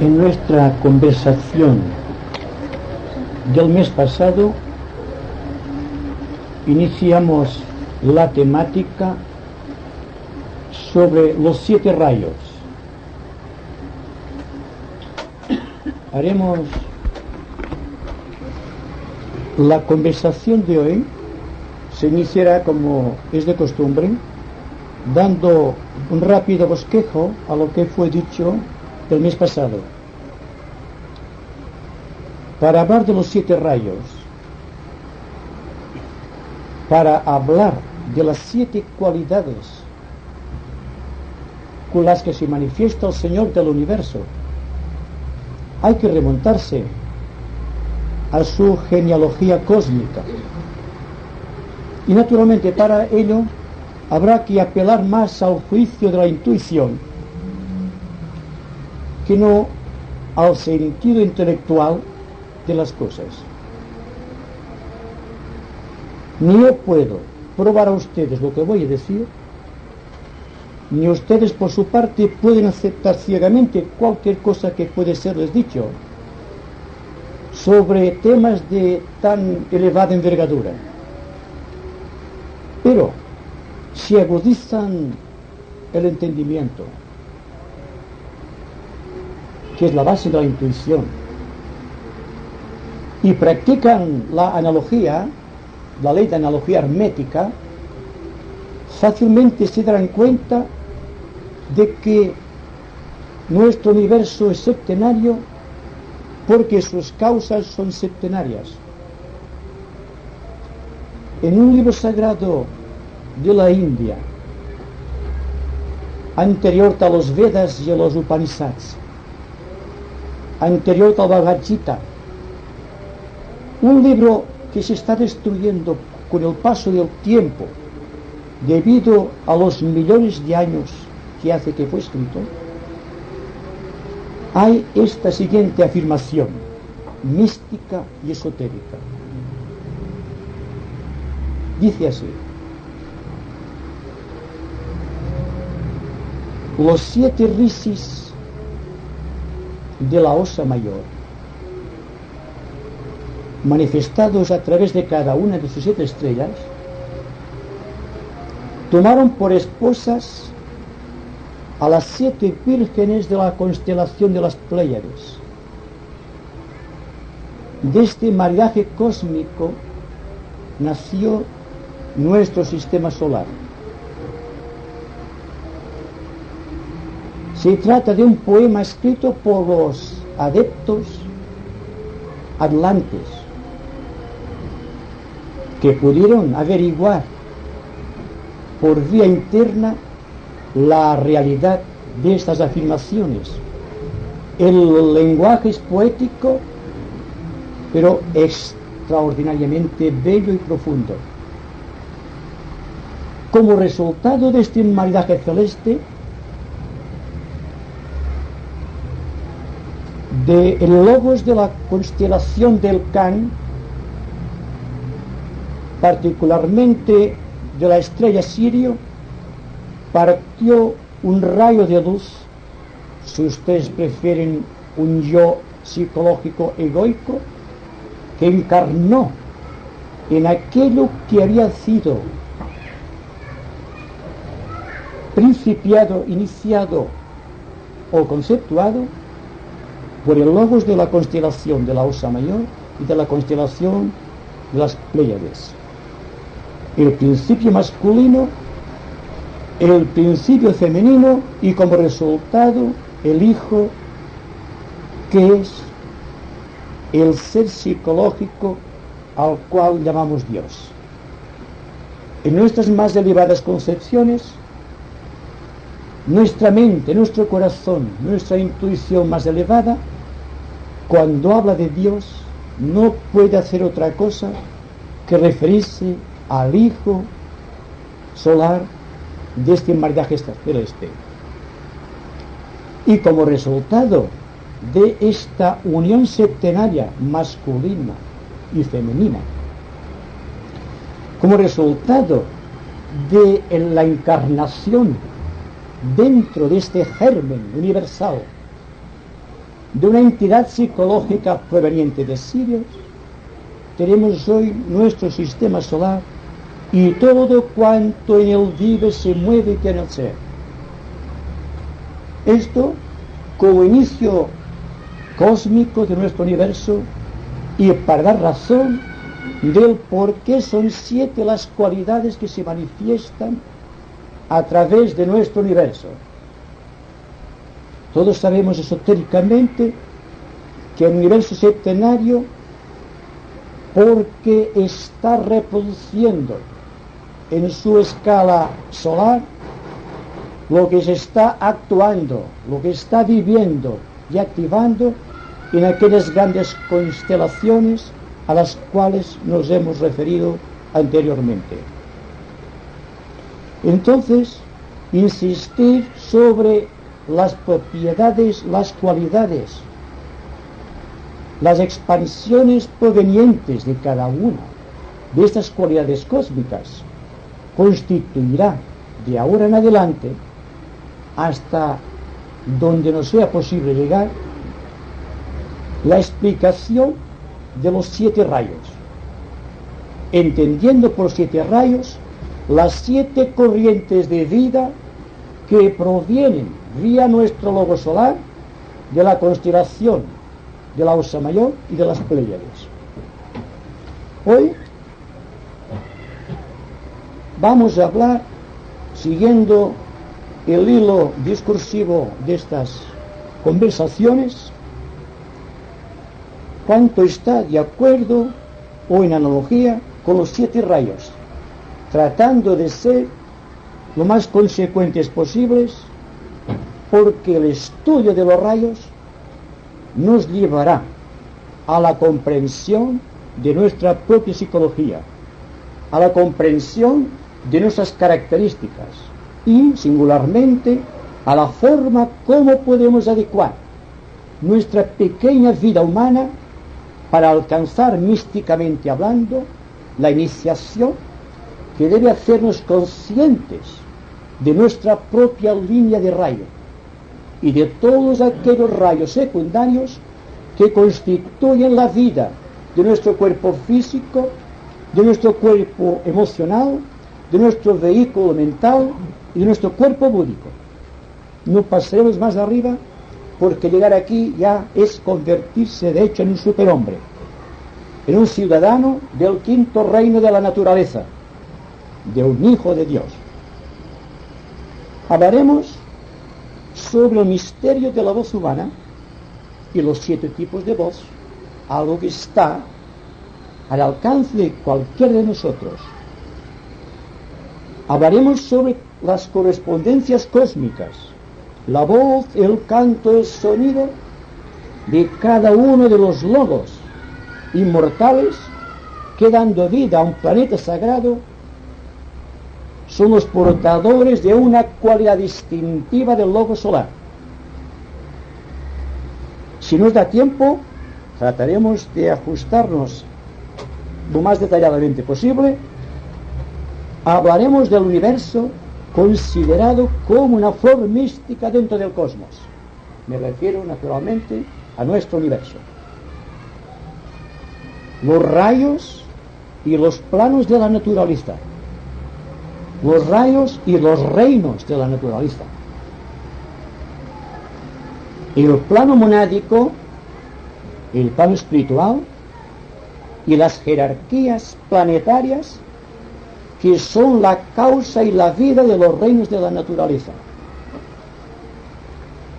En nuestra conversación del mes pasado iniciamos la temática sobre los 7 rayos. Haremos la conversación de hoy, se iniciará como es de costumbre, dando un rápido bosquejo a lo que fue dicho del mes pasado. Para hablar de los 7 rayos, para hablar de las 7 cualidades con las que se manifiesta el Señor del universo, hay que remontarse a su genealogía cósmica. Y naturalmente para ello habrá que apelar más al juicio de la intuición que no al sentido intelectual de las cosas. Ni yo puedo probar a ustedes lo que voy a decir, ni ustedes por su parte pueden aceptar ciegamente cualquier cosa que puede serles dicho sobre temas de tan elevada envergadura. Pero si agudizan el entendimiento, que es la base de la intuición, y practican la analogía, la ley de analogía hermética, fácilmente se darán cuenta de que nuestro universo es septenario porque sus causas son septenarias. En un libro sagrado de la India, anterior a los Vedas y a los Upanishads, anterior al Bhagavad Gita, un libro que se está destruyendo con el paso del tiempo debido a los millones de años que hace que fue escrito, hay esta siguiente afirmación mística y esotérica. Dice así: los 7 rishis de la Osa Mayor, manifestados a través de cada una de sus 7 estrellas, tomaron por esposas a las 7 vírgenes de la constelación de las Pléyades. De este maridaje cósmico nació nuestro sistema solar. Se trata de un poema escrito por los adeptos atlantes, que pudieron averiguar por vía interna la realidad de estas afirmaciones. El lenguaje es poético, pero extraordinariamente bello y profundo. Como resultado de este maridaje celeste, del logos de la constelación del Can, particularmente de la estrella Sirio, partió un rayo de luz, si ustedes prefieren un yo psicológico egoico, que encarnó en aquello que había sido principiado, iniciado o conceptuado por el logos de la constelación de la Osa Mayor y de la constelación de las Pléyades. El principio masculino, el principio femenino y como resultado el hijo, que es el ser psicológico al cual llamamos Dios. En nuestras más elevadas concepciones, nuestra mente, nuestro corazón, nuestra intuición más elevada, cuando habla de Dios, no puede hacer otra cosa que referirse al hijo solar de este maridaje celeste. Y como resultado de esta unión septenaria masculina y femenina, como resultado de la encarnación dentro de este germen universal de una entidad psicológica proveniente de Sirius, tenemos hoy nuestro sistema solar y todo cuanto en él vive, se mueve y tiene el ser. Esto como inicio cósmico de nuestro universo, y para dar razón del por qué son 7 las cualidades que se manifiestan a través de nuestro universo. Todos sabemos esotéricamente que el universo es septenario porque está reproduciendo en su escala solar lo que se está actuando, lo que está viviendo y activando en aquellas grandes constelaciones a las cuales nos hemos referido anteriormente. Entonces, insistir sobre las propiedades, las cualidades, las expansiones provenientes de cada una de estas cualidades cósmicas constituirá de ahora en adelante, hasta donde nos sea posible llegar, la explicación de los 7 rayos, entendiendo por 7 rayos las 7 corrientes de vida que provienen vía nuestro logo solar de la constelación de la Osa Mayor y de las Pléyades. Hoy vamos a hablar, siguiendo el hilo discursivo de estas conversaciones, cuánto está de acuerdo o en analogía con los 7 rayos, tratando de ser lo más consecuentes posibles, porque el estudio de los rayos nos llevará a la comprensión de nuestra propia psicología, a la comprensión de nuestras características y, singularmente, a la forma como podemos adecuar nuestra pequeña vida humana para alcanzar, místicamente hablando, la iniciación que debe hacernos conscientes de nuestra propia línea de rayo y de todos aquellos rayos secundarios que constituyen la vida de nuestro cuerpo físico, de nuestro cuerpo emocional, de nuestro vehículo mental y de nuestro cuerpo búdico. No pasaremos más arriba, porque llegar aquí ya es convertirse de hecho en un superhombre, en un ciudadano del 5º reino de la naturaleza, de un hijo de Dios. Hablaremos sobre el misterio de la voz humana y los 7 tipos de voz, algo que está al alcance de cualquiera de nosotros. Hablaremos sobre las correspondencias cósmicas, la voz, el canto, el sonido de cada uno de los logos inmortales que, dando vida a un planeta sagrado, son los portadores de una cualidad distintiva del logo solar. Si nos da tiempo, trataremos de ajustarnos lo más detalladamente posible. Hablaremos del universo considerado como una flor mística dentro del cosmos. Me refiero naturalmente a nuestro universo. Los rayos y los planos de la naturaleza. Los rayos y los reinos de la naturaleza. El plano monádico, el plano espiritual y las jerarquías planetarias que son la causa y la vida de los reinos de la naturaleza.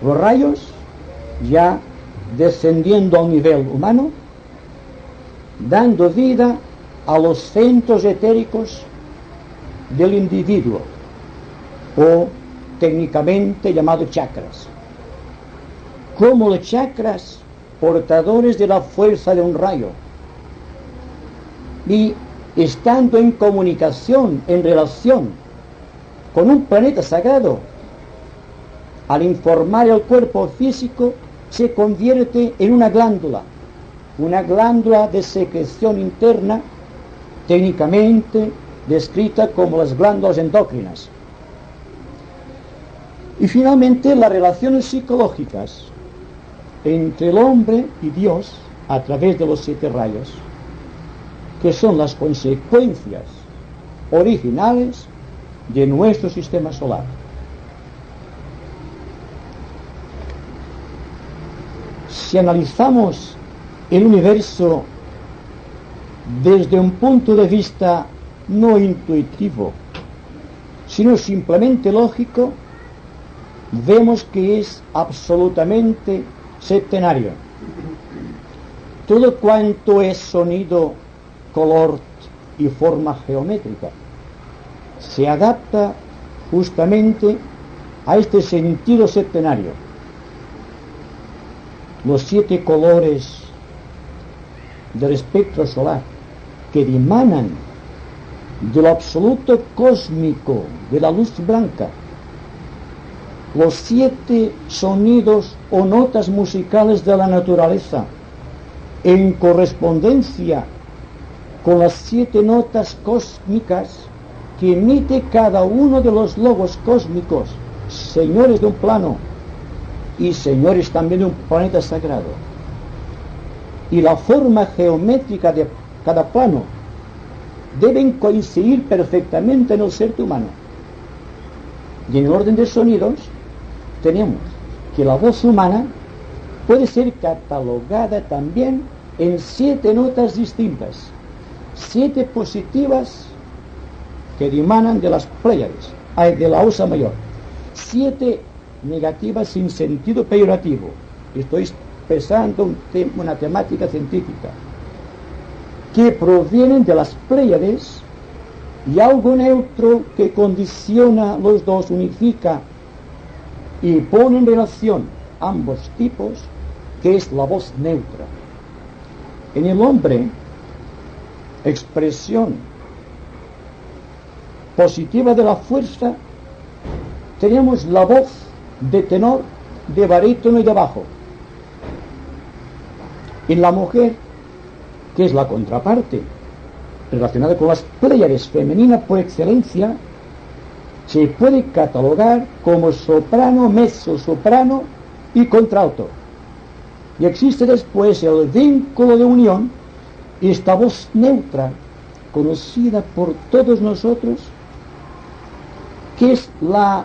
Los rayos, ya descendiendo a un nivel humano, dando vida a los centros etéricos del individuo, o técnicamente llamados chakras, como los chakras portadores de la fuerza de un rayo, y estando en comunicación, en relación con un planeta sagrado, al informar el cuerpo físico, se convierte en una glándula de secreción interna, técnicamente descrita como las glándulas endócrinas. Y finalmente, las relaciones psicológicas entre el hombre y Dios a través de los 7 rayos, que son las consecuencias originales de nuestro sistema solar. Si analizamos el universo desde un punto de vista no intuitivo, sino simplemente lógico, vemos que es absolutamente septenario. Todo cuanto es sonido, color y forma geométrica se adapta justamente a este sentido septenario. Los 7 colores del espectro solar que dimanan de lo absoluto cósmico, de la luz blanca, los 7 sonidos o notas musicales de la naturaleza, en correspondencia con las 7 notas cósmicas que emite cada uno de los logos cósmicos, señores de un plano y señores también de un planeta sagrado. Y la forma geométrica de cada plano deben coincidir perfectamente en el ser humano. Y en el orden de sonidos tenemos que la voz humana puede ser catalogada también en 7 notas distintas, 7 positivas que dimanan de las Pléyades, de la Osa Mayor, 7 negativas sin sentido peyorativo. Estoy expresando una temática científica, que provienen de las Pléyades, y algo neutro que condiciona los dos, unifica y pone en relación ambos tipos, que es la voz neutra. En el hombre, expresión positiva de la fuerza, tenemos la voz de tenor, de barítono y de bajo. En la mujer, que es la contraparte relacionada con las Pléyades, femenina por excelencia, se puede catalogar como soprano, mezzosoprano y contralto. Y existe después el vínculo de unión, esta voz neutra, conocida por todos nosotros, que es la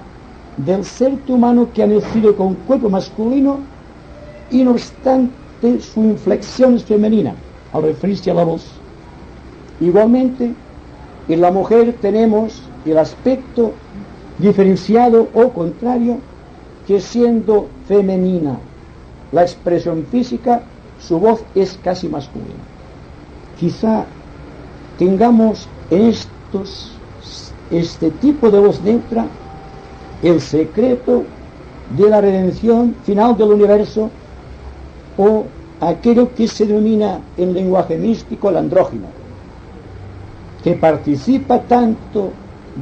del ser humano que ha nacido con cuerpo masculino y no obstante su inflexión es femenina al referirse a la voz. Igualmente, en la mujer tenemos el aspecto diferenciado o contrario, que siendo femenina la expresión física, su voz es casi masculina. Quizá tengamos en este tipo de voz neutra el secreto de la redención final del universo, o aquello que se denomina en lenguaje místico el andrógino, que participa tanto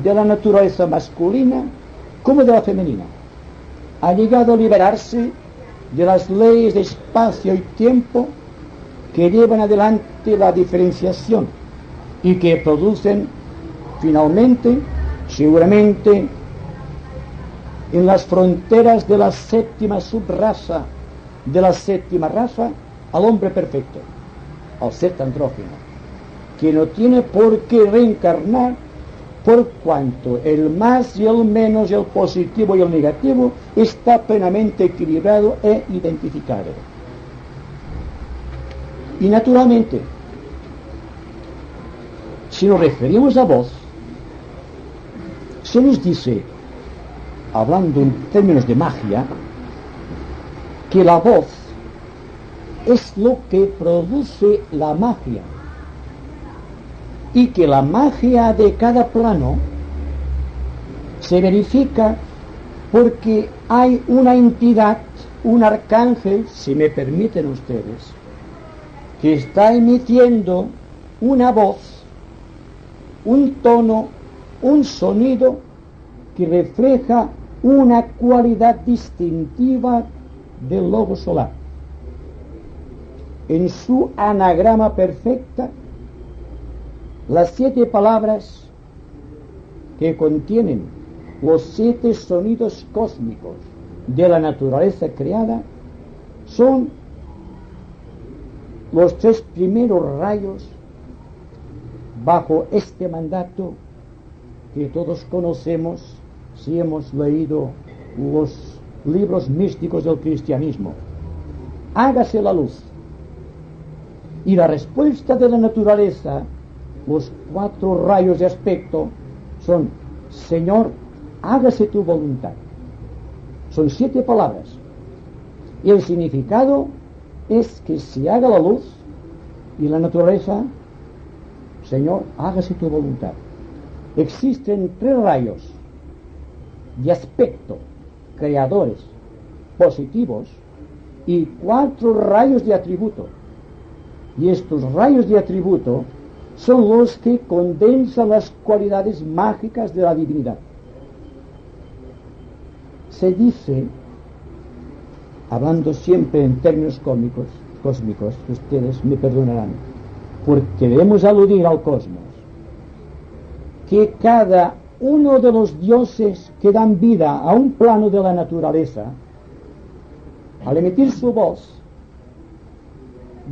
de la naturaleza masculina como de la femenina. Ha llegado a liberarse de las leyes de espacio y tiempo que llevan adelante la diferenciación y que producen finalmente, seguramente, en las fronteras de la 7ª subraza de la 7ª raza, al hombre perfecto, al ser andrógino, que no tiene por qué reencarnar, por cuanto el más y el menos, el positivo y el negativo está plenamente equilibrado e identificado. Y naturalmente, si nos referimos a voz, se nos dice, hablando en términos de magia, que la voz es lo que produce la magia, y que la magia de cada plano se verifica porque hay una entidad, un arcángel, si me permiten ustedes, que está emitiendo una voz, un tono, un sonido que refleja una cualidad distintiva del logo solar. En su anagrama perfecta, las 7 palabras que contienen los 7 sonidos cósmicos de la naturaleza creada son los tres primeros rayos bajo este mandato que todos conocemos si hemos leído los libros místicos del cristianismo. Hágase la luz. Y la respuesta de la naturaleza, los 4 rayos de aspecto, son: Señor, hágase tu voluntad. Son 7 palabras. Y el significado es que se haga la luz, y la naturaleza: Señor, hágase tu voluntad. Existen 3 rayos de aspecto, creadores, positivos, y 4 rayos de atributo. Y estos rayos de atributo son los que condensan las cualidades mágicas de la divinidad. Se dice, hablando siempre en términos cósmicos, ustedes me perdonarán, porque debemos aludir al cosmos, que cada uno de los dioses que dan vida a un plano de la naturaleza, al emitir su voz,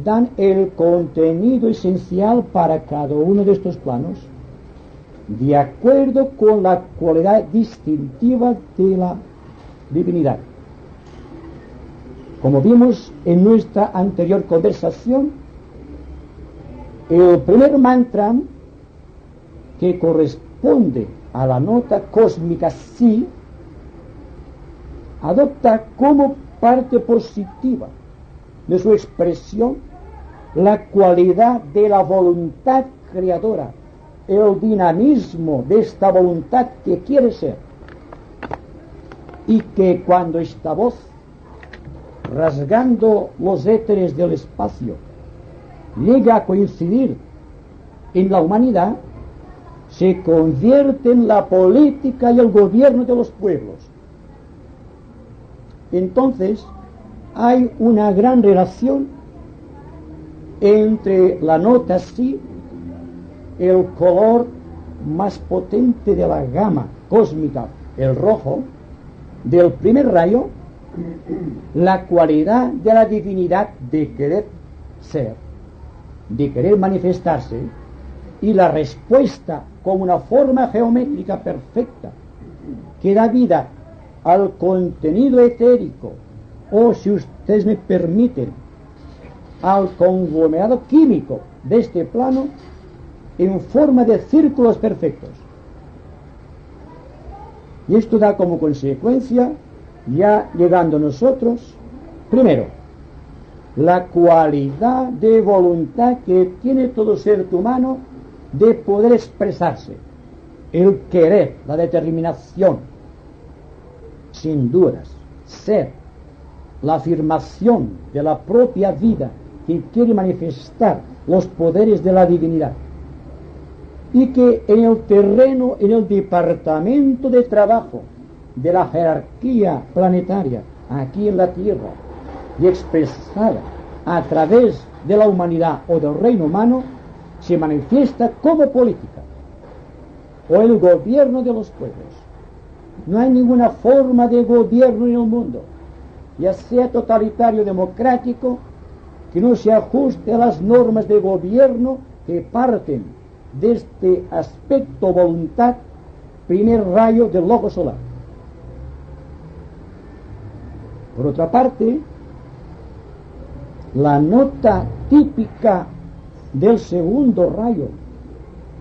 dan el contenido esencial para cada uno de estos planos, de acuerdo con la cualidad distintiva de la divinidad. Como vimos en nuestra anterior conversación, el primer mantra, que corresponde a la nota cósmica Si, adopta como parte positiva de su expresión la cualidad de la voluntad creadora, el dinamismo de esta voluntad que quiere ser, y que cuando esta voz, rasgando los éteres del espacio, llega a coincidir en la humanidad, se convierte en la política y el gobierno de los pueblos. Entonces hay una gran relación entre la nota Si, el color más potente de la gama cósmica, el rojo, del primer rayo, la cualidad de la divinidad de querer ser, de querer manifestarse, y la respuesta como una forma geométrica perfecta que da vida al contenido etérico, o, si ustedes me permiten, al conglomerado químico de este plano, en forma de círculos perfectos. Y esto da como consecuencia, ya llegando nosotros, primero, la cualidad de voluntad que tiene todo ser humano de poder expresarse, el querer, la determinación, sin dudas, ser, la afirmación de la propia vida que quiere manifestar los poderes de la divinidad, y que en el terreno, en el departamento de trabajo de la jerarquía planetaria aquí en la Tierra, y expresada a través de la humanidad o del reino humano, se manifiesta como política o el gobierno de los pueblos. No hay ninguna forma de gobierno en el mundo, ya sea totalitario o democrático, que no se ajuste a las normas de gobierno que parten de este aspecto voluntad, primer rayo del logos solar. Por otra parte, la nota típica del segundo rayo,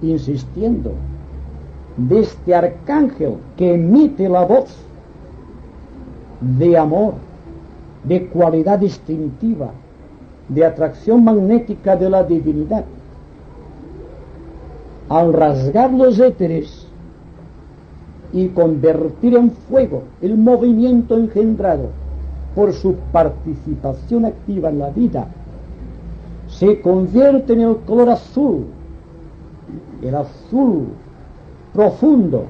insistiendo, de este arcángel que emite la voz de amor, de cualidad distintiva, de atracción magnética de la divinidad, al rasgar los éteres y convertir en fuego el movimiento engendrado por su participación activa en la vida, se convierte en el color azul, el azul profundo,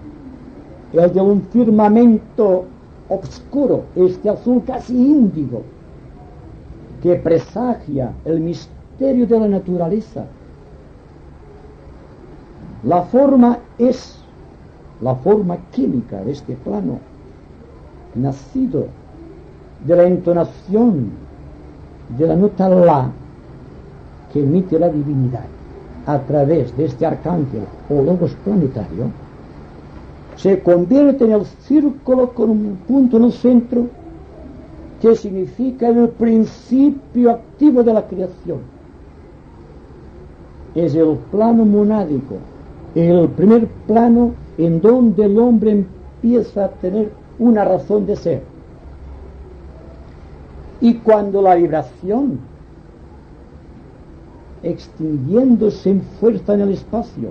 el de un firmamento oscuro, este azul casi índigo, que presagia el misterio de la naturaleza. La forma es la forma química de este plano, nacido de la entonación de la nota La que emite la divinidad a través de este arcángel o logos planetario, se convierte en el círculo con un punto en el centro que significa el principio activo de la creación. Es el plano monádico, el primer plano en donde el hombre empieza a tener una razón de ser. Y cuando la vibración, extinguiéndose en fuerza en el espacio,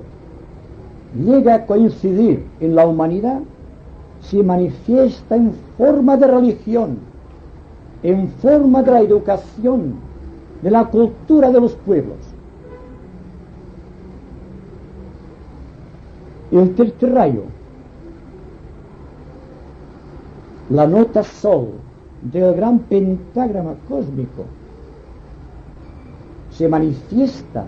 llega a coincidir en la humanidad, se manifiesta en forma de religión, en forma de la educación, de la cultura de los pueblos. El tercer rayo, la nota Sol del gran pentagrama cósmico, se manifiesta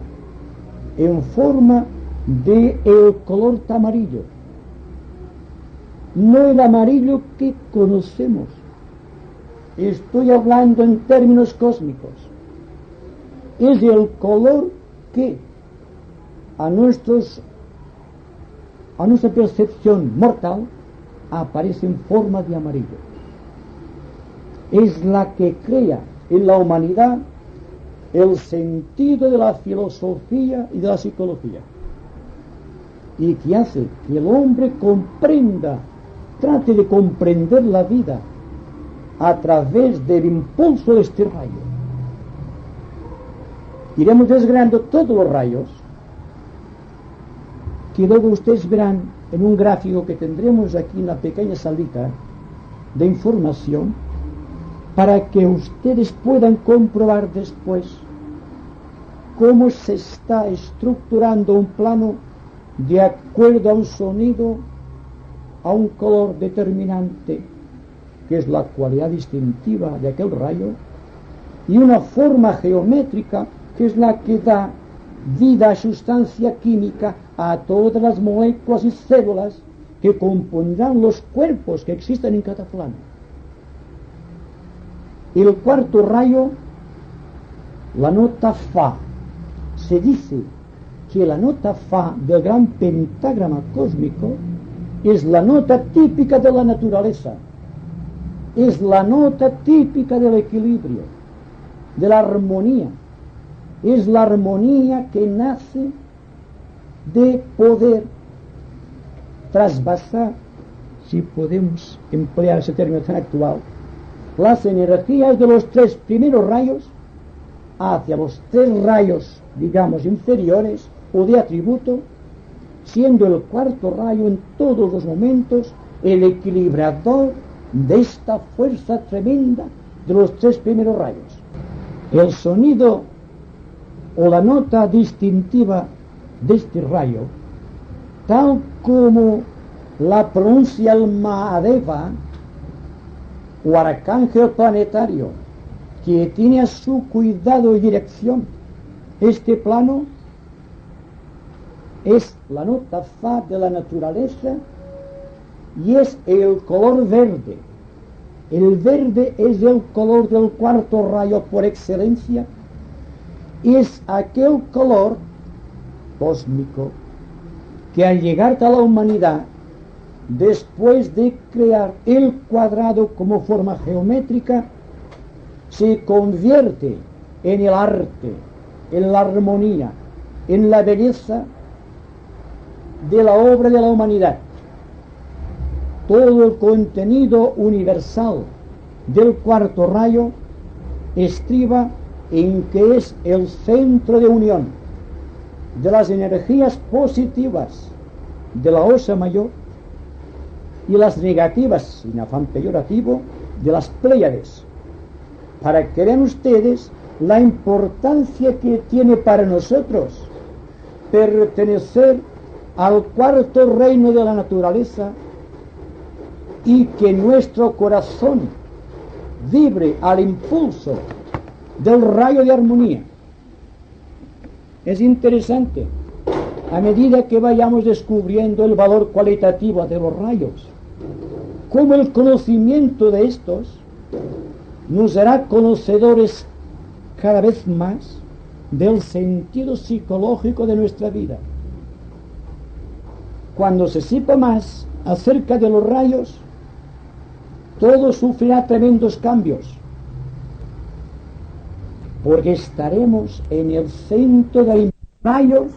en forma de el color amarillo, no el amarillo que conocemos, estoy hablando en términos cósmicos, es el color que a nuestra percepción mortal aparece en forma de amarillo. Es la que crea en la humanidad el sentido de la filosofía y de la psicología, y que hace que el hombre trate de comprender la vida a través del impulso de este rayo. Iremos desgranando todos los rayos, que luego ustedes verán en un gráfico que tendremos aquí en la pequeña salita de información, para que ustedes puedan comprobar después cómo se está estructurando un plano de acuerdo a un sonido, a un color determinante, que es la cualidad distintiva de aquel rayo, y una forma geométrica, que es la que da vida, sustancia química a todas las moléculas y células que compondrán los cuerpos que existen en cada plano. El cuarto rayo, la nota Fa. Se dice que la nota Fa del gran pentagrama cósmico es la nota típica de la naturaleza, es la nota típica del equilibrio, de la armonía, es la armonía que nace de poder trasvasar, si podemos emplear ese término tan actual, las energías de los tres primeros rayos hacia los tres rayos, digamos, inferiores o de atributo, siendo el cuarto rayo en todos los momentos el equilibrador de esta fuerza tremenda de los tres primeros rayos. El sonido o la nota distintiva de este rayo, tal como la pronuncia el Mahadeva o arcángel planetario, que tiene a su cuidado y dirección este plano, es la nota Fa de la naturaleza y es el color verde. El verde es el color del cuarto rayo por excelencia, y es aquel color cósmico que al llegar a la humanidad, después de crear el cuadrado como forma geométrica, se convierte en el arte, en la armonía, en la belleza de la obra de la humanidad. Todo el contenido universal del cuarto rayo estriba en que es el centro de unión de las energías positivas de la Osa Mayor y las negativas, sin afán peyorativo, de las Pléyades, para que vean ustedes la importancia que tiene para nosotros pertenecer al cuarto reino de la naturaleza, y que nuestro corazón vibre al impulso del rayo de armonía. Es interesante, a medida que vayamos descubriendo el valor cualitativo de los rayos, cómo el conocimiento de estos nos hará conocedores cada vez más del sentido psicológico de nuestra vida. Cuando se sepa más acerca de los rayos, todo sufrirá tremendos cambios, porque estaremos en el centro de los rayos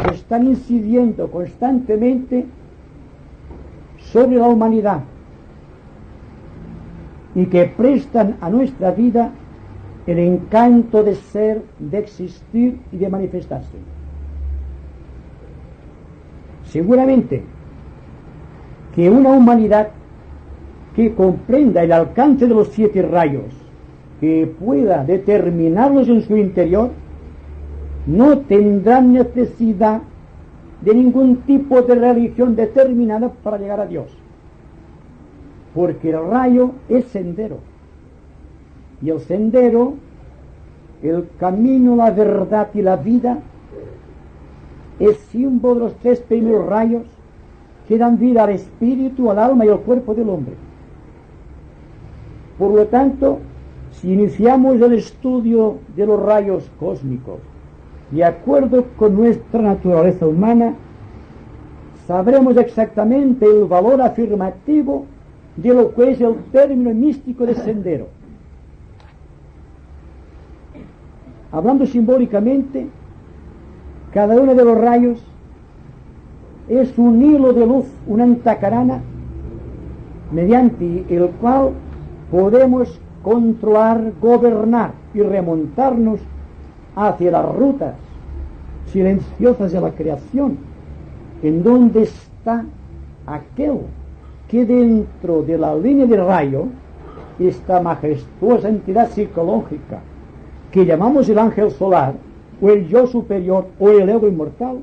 que están incidiendo constantemente sobre la humanidad y que prestan a nuestra vida el encanto de ser, de existir y de manifestarse. Seguramente que una humanidad que comprenda el alcance de los 7 rayos, que pueda determinarlos en su interior, no tendrá necesidad de ningún tipo de religión determinada para llegar a Dios, porque el rayo es sendero, y el sendero, el camino, la verdad y la vida, es símbolo de los 3 primeros rayos que dan vida al espíritu, al alma y al cuerpo del hombre. Por lo tanto, si iniciamos el estudio de los rayos cósmicos de acuerdo con nuestra naturaleza humana, sabremos exactamente el valor afirmativo de lo que es el término místico de sendero. Hablando simbólicamente, cada uno de los rayos es un hilo de luz, una antacarana, mediante el cual podemos controlar, gobernar y remontarnos hacia las rutas silenciosas de la creación, en donde está aquel que dentro de la línea de rayo, esta majestuosa entidad psicológica que llamamos el ángel solar, o el yo superior, o el ego inmortal,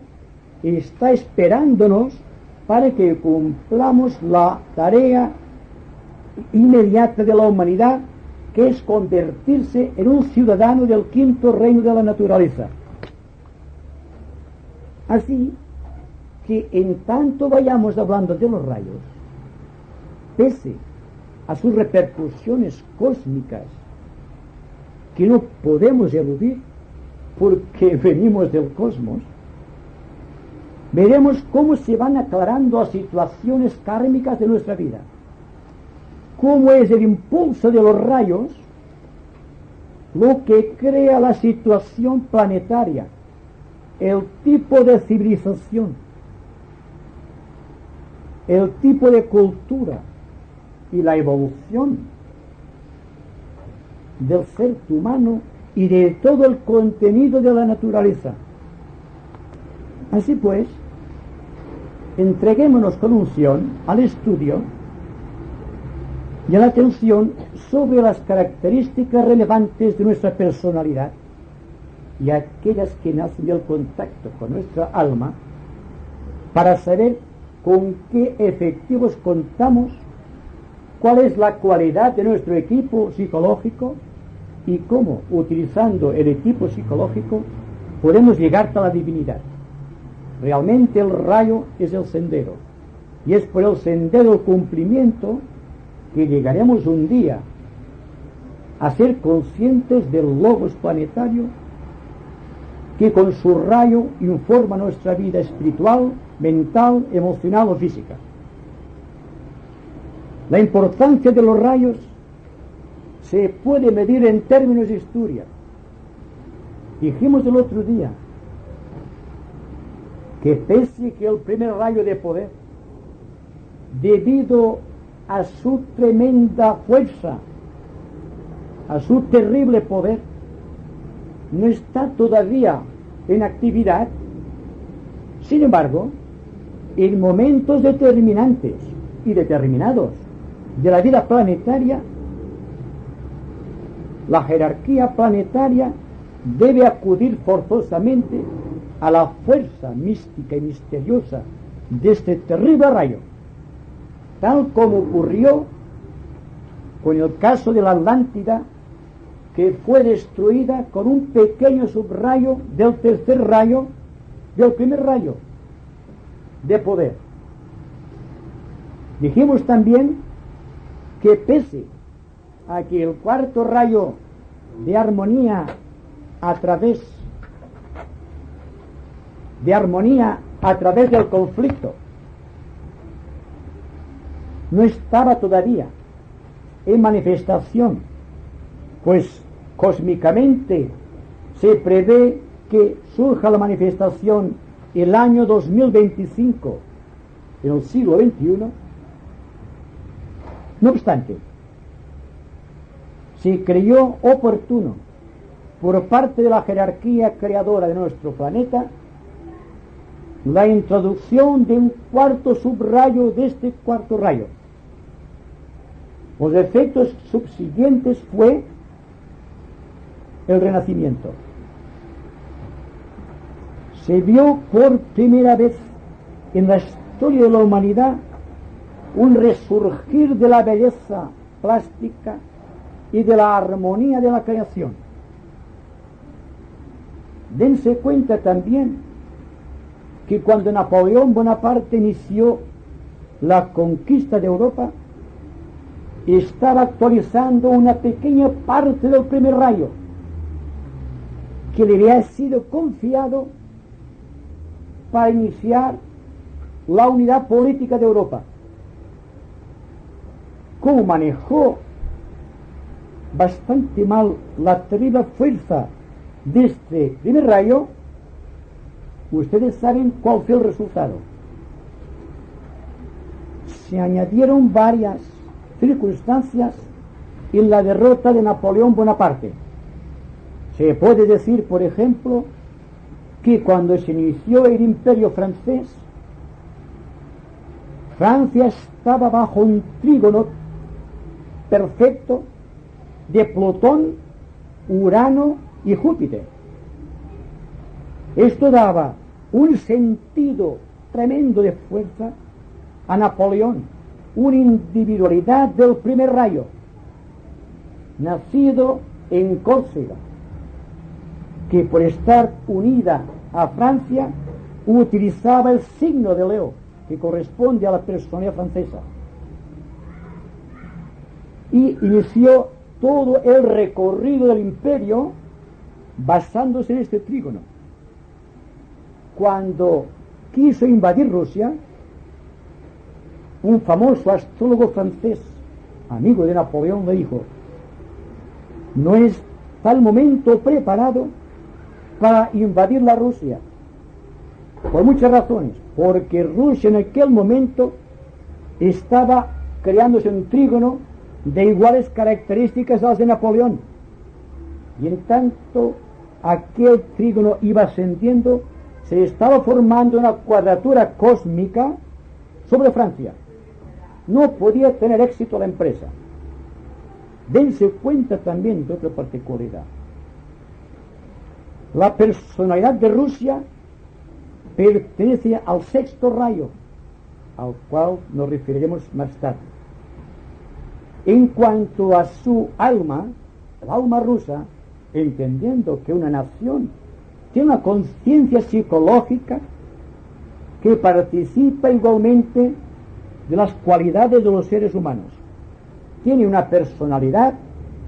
está esperándonos para que cumplamos la tarea inmediata de la humanidad, que es convertirse en un ciudadano del 5º reino de la naturaleza. Así que en tanto vayamos hablando de los rayos, pese a sus repercusiones cósmicas que no podemos eludir porque venimos del cosmos, veremos cómo se van aclarando las situaciones kármicas de nuestra vida, cómo es el impulso de los rayos lo que crea la situación planetaria, el tipo de civilización, el tipo de cultura y la evolución del ser humano y de todo el contenido de la naturaleza. Así pues, entreguémonos con unción al estudio y a la atención sobre las características relevantes de nuestra personalidad y aquellas que nacen del contacto con nuestra alma, para saber con qué efectivos contamos, cuál es la cualidad de nuestro equipo psicológico y cómo, utilizando el equipo psicológico, podemos llegar a la divinidad. Realmente el rayo es el sendero, y es por el sendero del cumplimiento que llegaremos un día a ser conscientes del logos planetario que con su rayo informa nuestra vida espiritual, mental, emocional o física. La importancia de los rayos se puede medir en términos de historia. Dijimos el otro día que pese que el primer rayo de poder, debido a su tremenda fuerza, a su terrible poder, no está todavía en actividad, sin embargo, en momentos determinantes y determinados de la vida planetaria, la jerarquía planetaria debe acudir forzosamente a la fuerza mística y misteriosa de este terrible rayo, tal como ocurrió con el caso de la Atlántida, que fue destruida con un pequeño subrayo del tercer rayo, del primer rayo de poder. Dijimos también que pese a que el cuarto rayo de armonía a través del conflicto. No estaba todavía en manifestación, pues cósmicamente se prevé que surja la manifestación el año 2025 en el siglo XXI. No obstante, se creyó oportuno por parte de la jerarquía creadora de nuestro planeta la introducción de un cuarto subrayo de este cuarto rayo. Los efectos subsiguientes fue el renacimiento. Se vio por primera vez en la historia de la humanidad un resurgir de la belleza plástica y de la armonía de la creación. Dense cuenta también que cuando Napoleón Bonaparte inició la conquista de Europa, estaba actualizando una pequeña parte del primer rayo que le había sido confiado para iniciar la unidad política de Europa. Como manejó bastante mal la terrible fuerza de este primer rayo, ustedes saben cuál fue el resultado. Se añadieron varias circunstancias en la derrota de Napoleón Bonaparte. Se puede decir, por ejemplo, que cuando se inició el Imperio francés, Francia estaba bajo un trígono perfecto de Plutón, Urano y Júpiter. Esto daba un sentido tremendo de fuerza a Napoleón, una individualidad del primer rayo, nacido en Córcega, que por estar unida a Francia utilizaba el signo de Leo, que corresponde a la personalidad francesa, y inició todo el recorrido del imperio basándose en este trígono. Cuando quiso invadir Rusia, un famoso astrólogo francés, amigo de Napoleón, le dijo: no está el momento preparado para invadir la Rusia, por muchas razones, porque Rusia en aquel momento estaba creándose un trígono de iguales características a las de Napoleón, y en tanto aquel trígono iba ascendiendo, se estaba formando una cuadratura cósmica sobre Francia. No podía tener éxito la empresa. Dense cuenta también de otra particularidad. La personalidad de Rusia pertenece al sexto rayo, al cual nos referiremos más tarde. En cuanto a su alma, el alma rusa, entendiendo que una nación tiene una conciencia psicológica que participa igualmente de las cualidades de los seres humanos, tiene una personalidad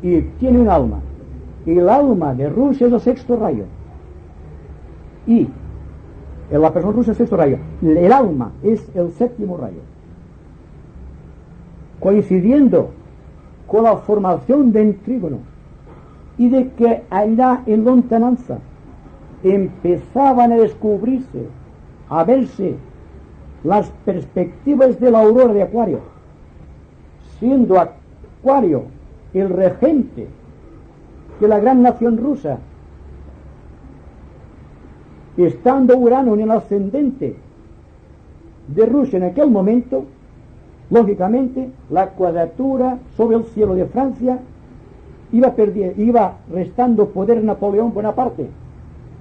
y tiene un alma, y el alma de Rusia es el sexto rayo, y la persona rusa es el sexto rayo, el alma es el séptimo rayo, coincidiendo con la formación de un trígono, y de que allá en lontananza empezaban a descubrirse, a verse las perspectivas de la aurora de Acuario, siendo Acuario el regente de la gran nación rusa, estando Urano en el ascendente de Rusia en aquel momento, lógicamente la cuadratura sobre el cielo de Francia iba restando poder a Napoleón Bonaparte,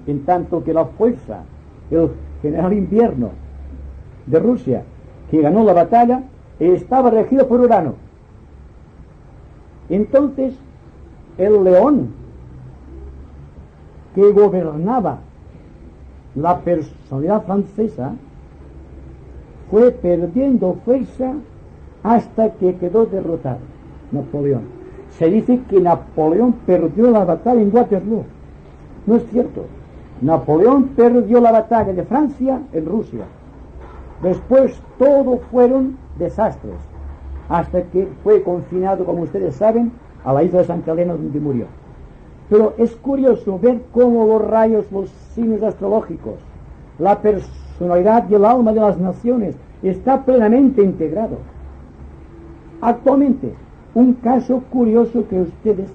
en tanto que la fuerza, el general Invierno de Rusia, que ganó la batalla, estaba regido por Urano. Entonces el león que gobernaba la personalidad francesa fue perdiendo fuerza hasta que quedó derrotado Napoleón. Se dice que Napoleón perdió la batalla en Waterloo. No es cierto. Napoleón perdió la batalla de Francia en Rusia. Después todo fueron desastres, hasta que fue confinado, como ustedes saben, a la isla de Santa Elena, donde murió. Pero es curioso ver cómo los rayos, los signos astrológicos, la personalidad y el alma de las naciones está plenamente integrado. Actualmente, un caso curioso que ustedes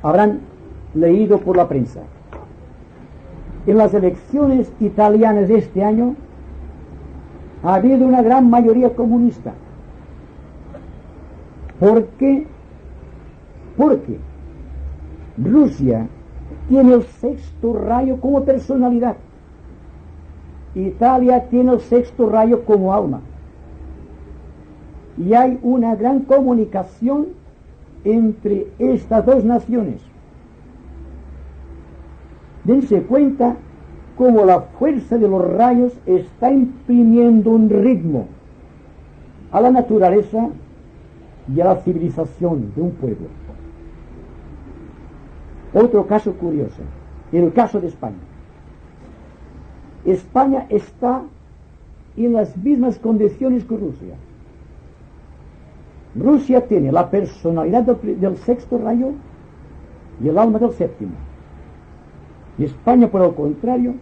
habrán leído por la prensa. En las elecciones italianas de este año ha habido una gran mayoría comunista. ¿Por qué? Porque Rusia tiene el sexto rayo como personalidad. Italia tiene el sexto rayo como alma. Y hay una gran comunicación entre estas dos naciones. Dense cuenta cómo la fuerza de los rayos está imprimiendo un ritmo a la naturaleza y a la civilización de un pueblo. Otro caso curioso, el caso de España. España está en las mismas condiciones que Rusia. Rusia tiene la personalidad del sexto rayo y el alma del séptimo. Y España, por el contrario,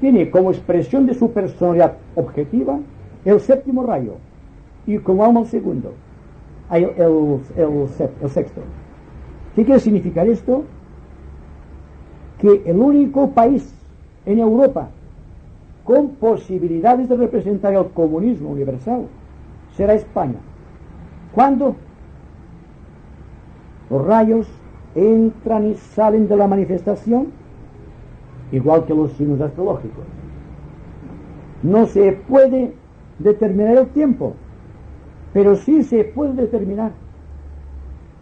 tiene como expresión de su personalidad objetiva el séptimo rayo y como alma el segundo, el sexto. ¿Qué quiere significar esto? Que el único país en Europa con posibilidades de representar el comunismo universal será España. ¿Cuándo? Los rayos entran y salen de la manifestación, igual que los signos astrológicos. No se puede determinar el tiempo, pero sí se puede determinar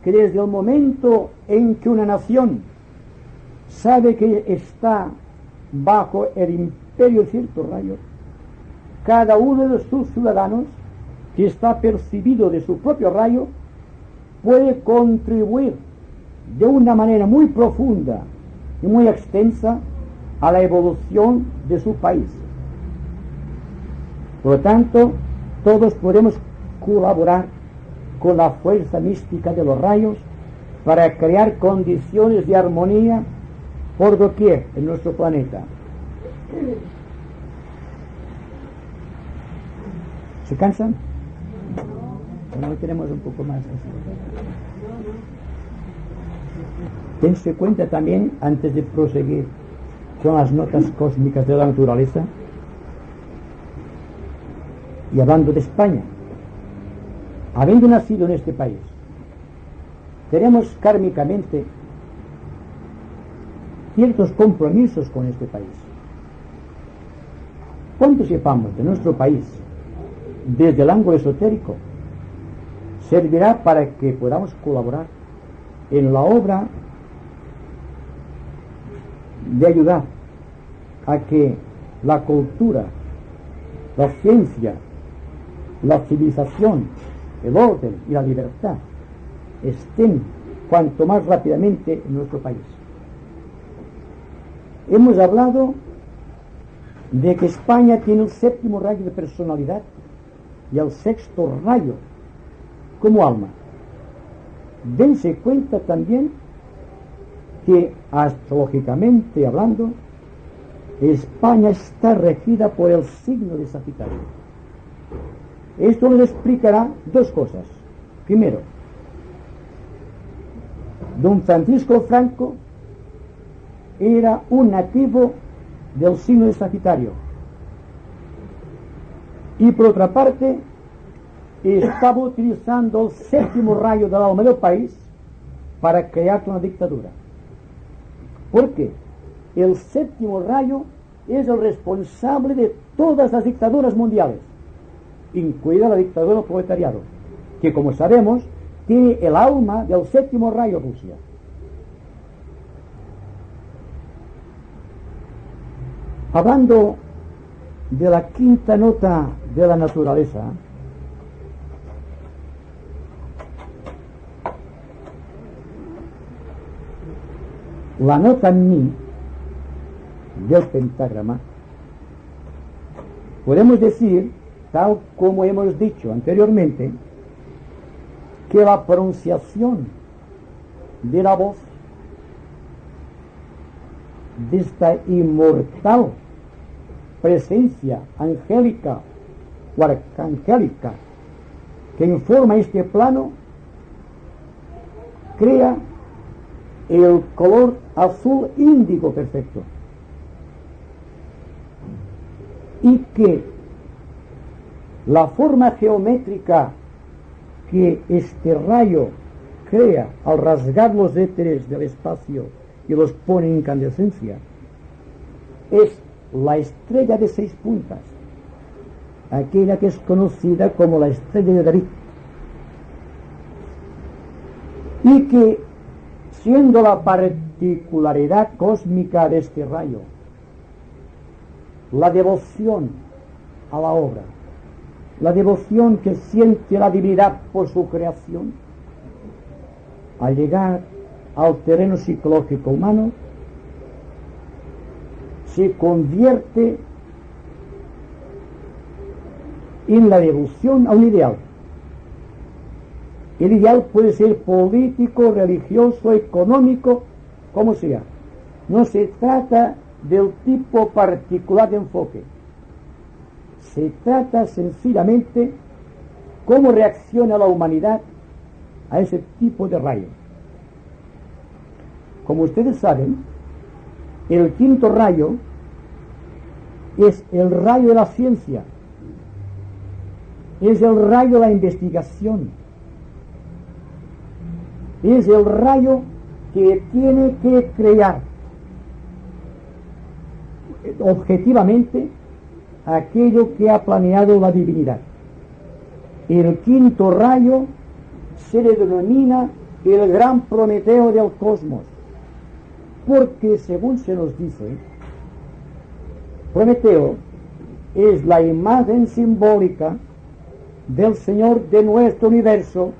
que desde el momento en que una nación sabe que está bajo el imperio de cierto rayo, cada uno de sus ciudadanos que está percibido de su propio rayo puede contribuir de una manera muy profunda y muy extensa a la evolución de su país. Por lo tanto, todos podemos colaborar con la fuerza mística de los rayos para crear condiciones de armonía por doquier en nuestro planeta. ¿Se cansan? Bueno, hoy tenemos un poco más. Tense cuenta también, antes de proseguir con las notas cósmicas de la naturaleza, y hablando de España, habiendo nacido en este país, tenemos kármicamente ciertos compromisos con este país. Cuanto sepamos de nuestro país desde el ángulo esotérico, servirá para que podamos colaborar en la obra de ayudar a que la cultura, la ciencia, la civilización, el orden y la libertad estén cuanto más rápidamente en nuestro país. Hemos hablado de que España tiene el séptimo rayo de personalidad y el sexto rayo como alma. Dense cuenta también que, astrológicamente hablando, España está regida por el signo de Sagitario. Esto nos explicará dos cosas. Primero, don Francisco Franco era un nativo del signo de Sagitario, y por otra parte estaba utilizando el séptimo rayo del alma del país para crear una dictadura. ¿Por qué? El séptimo rayo es el responsable de todas las dictaduras mundiales, incluida la dictadura del proletariado, que, como sabemos, tiene el alma del séptimo rayo Rusia. Hablando de la quinta nota de la naturaleza, la nota Mi del pentagrama, podemos decir, tal como hemos dicho anteriormente, que la pronunciación de la voz de esta inmortal presencia angélica o arcangélica que informa este plano crea el color azul índigo perfecto, y que la forma geométrica que este rayo crea al rasgar los éteres del espacio y los pone en incandescencia es la estrella de 6 puntas, aquella que es conocida como la estrella de David, y que, siendo la particularidad cósmica de este rayo la devoción a la obra, la devoción que siente la divinidad por su creación, al llegar al terreno psicológico humano, se convierte en la devoción a un ideal. El ideal puede ser político, religioso, económico, como sea. No se trata del tipo particular de enfoque. Se trata sencillamente cómo reacciona la humanidad a ese tipo de rayo. Como ustedes saben, el quinto rayo es el rayo de la ciencia, es el rayo de la investigación, es el rayo que tiene que crear objetivamente aquello que ha planeado la divinidad. El quinto rayo se le denomina el gran Prometeo del cosmos, porque según se nos dice, Prometeo es la imagen simbólica del Señor de nuestro universo,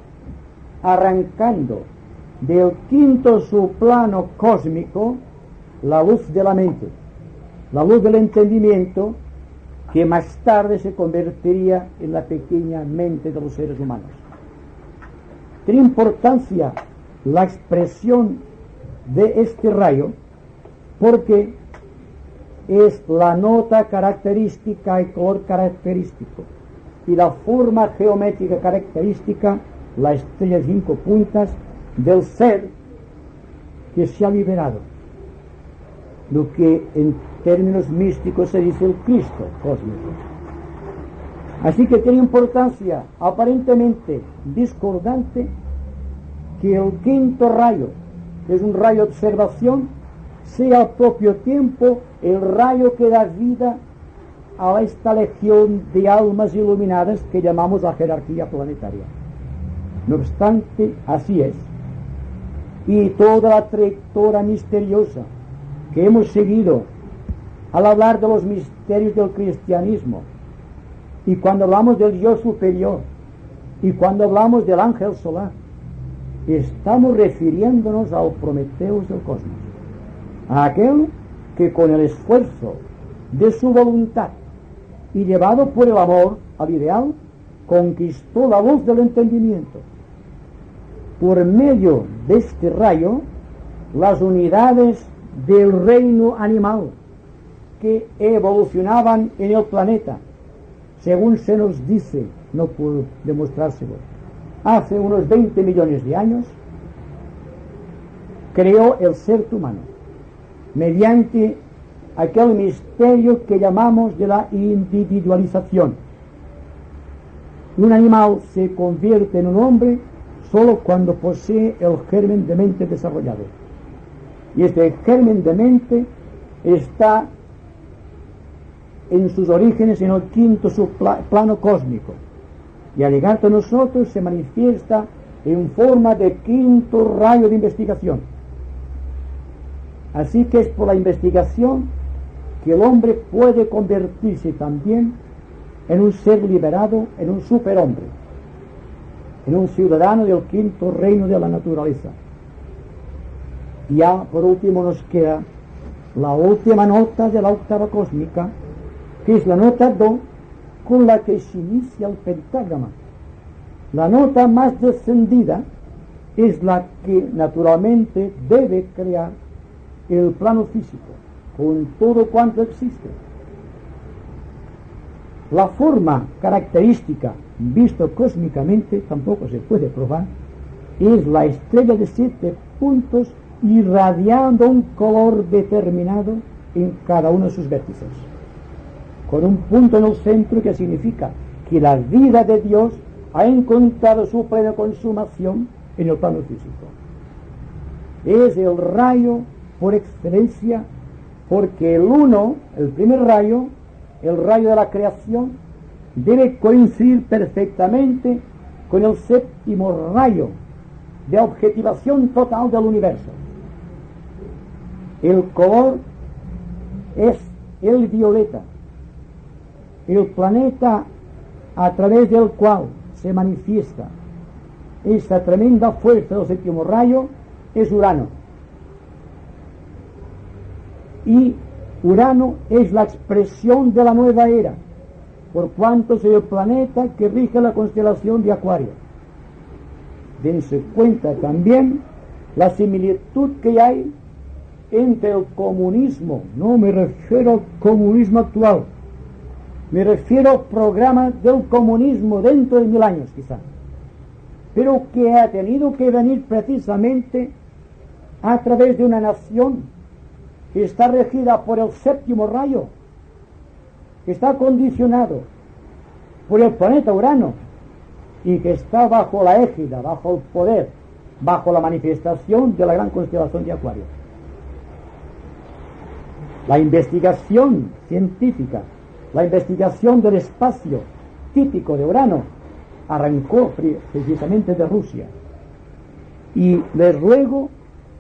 arrancando del quinto subplano cósmico la luz de la mente, la luz del entendimiento, que más tarde se convertiría en la pequeña mente de los seres humanos. Tiene importancia la expresión de este rayo porque es la nota característica y color característico y la forma geométrica característica, la estrella de 5 puntas del ser que se ha liberado, lo que en términos místicos se dice el Cristo cósmico. Así que tiene importancia aparentemente discordante que el quinto rayo, que es un rayo de observación, sea al propio tiempo el rayo que da vida a esta legión de almas iluminadas que llamamos la jerarquía planetaria. No obstante, así es. Y toda la trayectoria misteriosa que hemos seguido al hablar de los misterios del cristianismo, y cuando hablamos del yo superior, y cuando hablamos del ángel solar, estamos refiriéndonos al Prometeus del cosmos, a aquel que con el esfuerzo de su voluntad y llevado por el amor al ideal, conquistó la luz del entendimiento. Por medio de este rayo, las unidades del reino animal que evolucionaban en el planeta, según se nos dice, no puedo demostrárselo, hace unos 20 millones de años, creó el ser humano mediante aquel misterio que llamamos de la individualización. Un animal se convierte en un hombre solo cuando posee el germen de mente desarrollado. Y este germen de mente está en sus orígenes en el quinto subplano cósmico. Y al llegar a nosotros se manifiesta en forma de quinto rayo de investigación. Así que es por la investigación que el hombre puede convertirse también en un ser liberado, en un superhombre, en un ciudadano del quinto reino de la naturaleza. Ya por último nos queda la última nota de la octava cósmica, que es la nota do, con la que se inicia el pentagrama. La nota más descendida es la que naturalmente debe crear el plano físico, con todo cuanto existe. La forma característica, visto cósmicamente, tampoco se puede probar, es la estrella de 7 puntos irradiando un color determinado en cada uno de sus vértices, con un punto en el centro que significa que la vida de Dios ha encontrado su plena consumación en el plano físico. Es el rayo por excelencia, porque el primer rayo, el rayo de la creación, debe coincidir perfectamente con el séptimo rayo de objetivación total del universo. El color es el violeta. El planeta a través del cual se manifiesta esta tremenda fuerza del séptimo rayo es Urano. Y Urano es la expresión de la nueva era, por cuanto es el planeta que rige la constelación de Acuario. Dense cuenta también la similitud que hay entre el comunismo, no me refiero al comunismo actual, me refiero al programa del comunismo dentro de 1000 años quizá, pero que ha tenido que venir precisamente a través de una nación que está regida por el séptimo rayo, que está condicionado por el planeta Urano y que está bajo la égida, bajo el poder, bajo la manifestación de la gran constelación de Acuario. La investigación científica, la investigación del espacio típico de Urano arrancó precisamente de Rusia. Y les ruego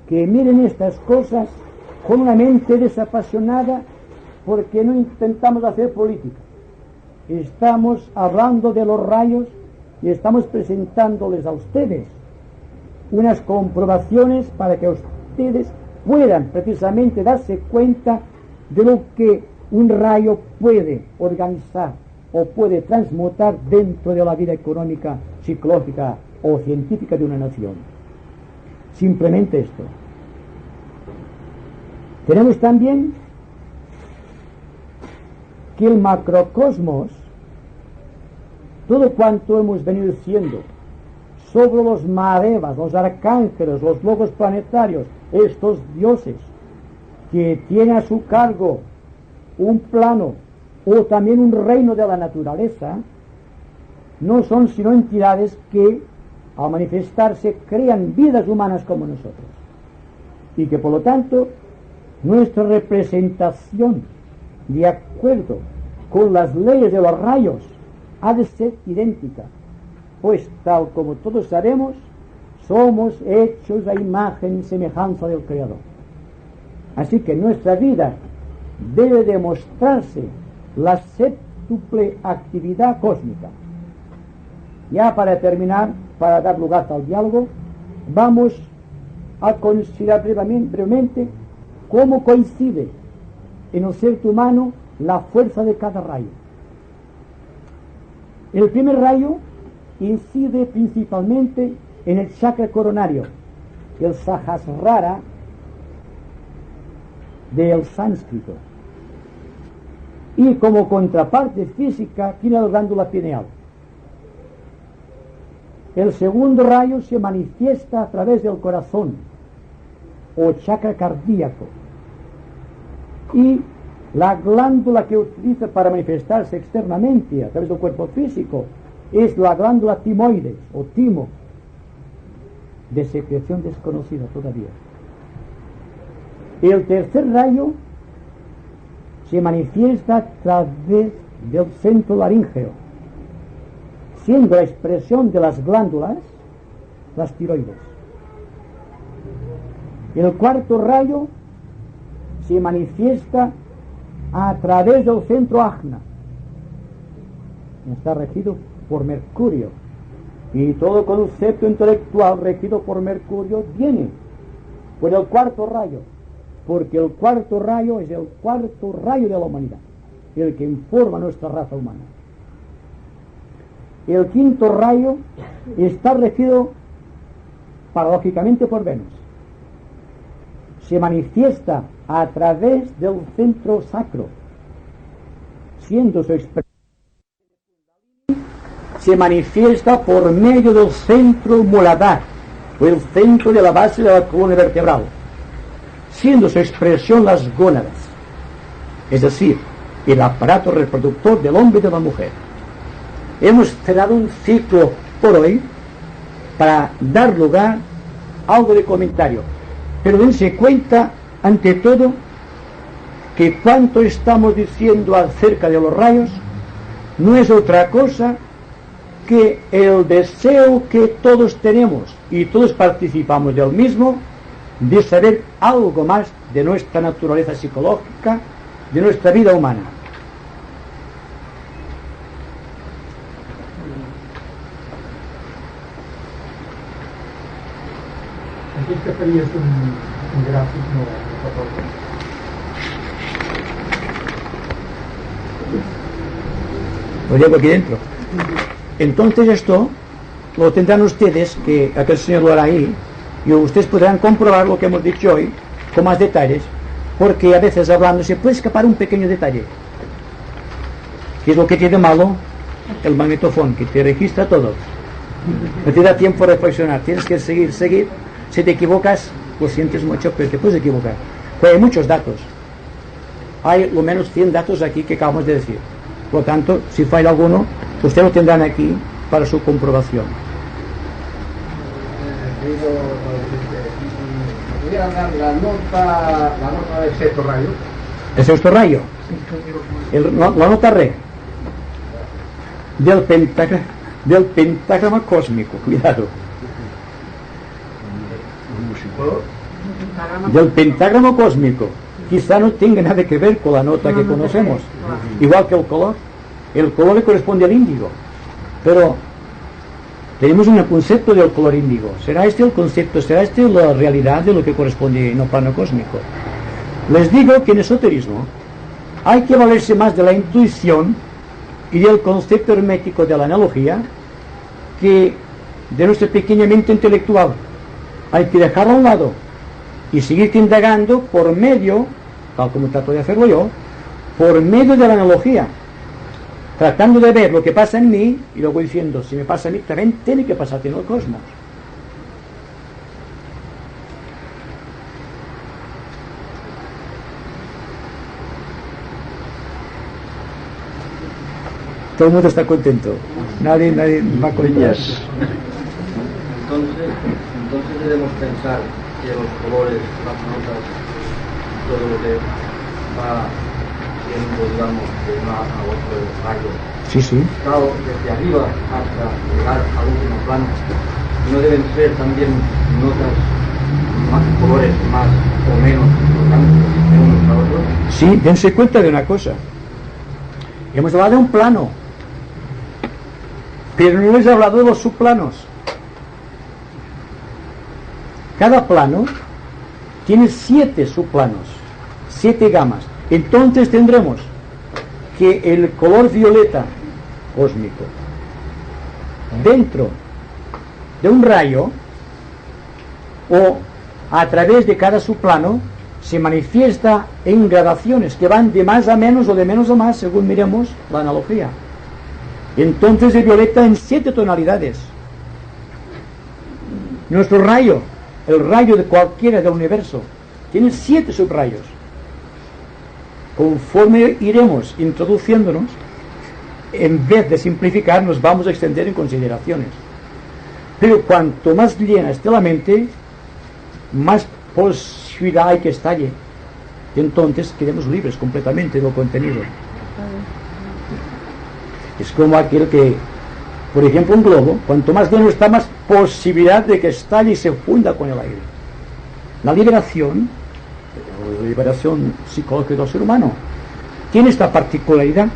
que miren estas cosas con una mente desapasionada, porque no intentamos hacer política. Estamos hablando de los rayos y estamos presentándoles a ustedes unas comprobaciones para que ustedes puedan precisamente darse cuenta de lo que un rayo puede organizar o puede transmutar dentro de la vida económica, psicológica o científica de una nación. Simplemente esto. Tenemos también que el macrocosmos, todo cuanto hemos venido diciendo sobre los Mahadevas, los arcángeles, los logos planetarios, estos dioses que tienen a su cargo un plano o también un reino de la naturaleza, no son sino entidades que al manifestarse crean vidas humanas como nosotros, y que por lo tanto nuestra representación de acuerdo con las leyes de los rayos ha de ser idéntica, pues tal como todos sabemos somos hechos a imagen y semejanza del Creador. Así que en nuestra vida debe demostrarse la séptuple actividad cósmica. Ya para terminar, para dar lugar al diálogo, vamos a considerar brevemente cómo coincide en el ser humano la fuerza de cada rayo. El primer rayo incide principalmente en el chakra coronario, el Sahasrara del sánscrito, y como contraparte física tiene la glándula pineal. El segundo rayo se manifiesta a través del corazón o chakra cardíaco, y la glándula que utiliza para manifestarse externamente a través del cuerpo físico es la glándula timoides o timo, de secreción desconocida todavía. El tercer rayo se manifiesta a través del centro laríngeo, siendo la expresión de las glándulas las tiroides. El cuarto rayo se manifiesta a través del centro ajna, está regido por Mercurio, y todo concepto intelectual regido por Mercurio viene por el cuarto rayo, porque el cuarto rayo es el cuarto rayo de la humanidad, el que informa nuestra raza humana. El quinto rayo está regido paradójicamente por Venus. Se manifiesta a través del centro sacro, siendo su expresión, se manifiesta por medio del centro muladar, o el centro de la base de la columna vertebral, siendo su expresión las gónadas, es decir, el aparato reproductor del hombre y de la mujer. Hemos cerrado un ciclo por hoy para dar lugar a algo de comentario, pero dense cuenta, ante todo, que cuanto estamos diciendo acerca de los rayos no es otra cosa que el deseo que todos tenemos y todos participamos del mismo, de saber algo más de nuestra naturaleza psicológica, de nuestra vida humana. Aquí que faries un gràfic, no recordo. Lo llevo aquí dentro. Entonces esto lo tendrán ustedes, que aquel señor lo hará ahí, y ustedes podrán comprobar lo que hemos dicho hoy con más detalles, porque a veces hablando se puede escapar un pequeño detalle, que es lo que tiene malo el magnetofón, que te registra todo, no te da tiempo a reflexionar, tienes que seguir. Si te equivocas, lo sientes mucho, pero te puedes equivocar, pues hay muchos datos, hay lo menos 100 datos aquí que acabamos de decir. Por lo tanto, si falla alguno, ustedes lo tendrán aquí para su comprobación. ¿Podría dar la nota del sexto rayo? El sexto rayo, la nota re del pentagrama cósmico, cuidado, del pentagrama cósmico. Quizá no tenga nada que ver con la nota que conocemos, igual que el color le corresponde al índigo, pero tenemos un concepto del color índigo. ¿Será este el concepto? ¿Será este la realidad de lo que corresponde en el plano cósmico? Les digo que en esoterismo hay que valerse más de la intuición y del concepto hermético de la analogía que de nuestra pequeña mente intelectual. Hay que dejarlo a un lado y seguir indagando por medio, tal como trato de hacerlo yo, por medio de la analogía, tratando de ver lo que pasa en mí y luego diciendo, si me pasa a mí, también tiene que pasarte en el cosmos. Todo el mundo está contento, nadie va con ellas. Entonces debemos pensar que los colores, las notas, todo lo que va siendo, digamos, de una a otro rayo, Sí. claro, desde arriba hasta llegar al último plano, no deben ser también notas más, colores más o menos importantes de unos a otros. Sí, dense cuenta de una cosa. Hemos hablado de un plano, pero no les he hablado de los subplanos. Cada plano tiene 7 subplanos, 7 gamas. Entonces tendremos que el color violeta cósmico dentro de un rayo o a través de cada subplano se manifiesta en gradaciones que van de más a menos o de menos a más según miremos la analogía. Entonces el violeta en 7 tonalidades. Nuestro rayo, el rayo de cualquiera del universo, tiene 7 subrayos. Conforme iremos introduciéndonos, en vez de simplificar, nos vamos a extender en consideraciones. Pero cuanto más llena esté la mente, más posibilidad hay que estalle. Y entonces quedemos libres completamente del contenido. Es como aquel que, por ejemplo, un globo, cuanto más lleno está, más posibilidad de que estalle y se funda con el aire. La liberación psicológica del ser humano tiene esta particularidad,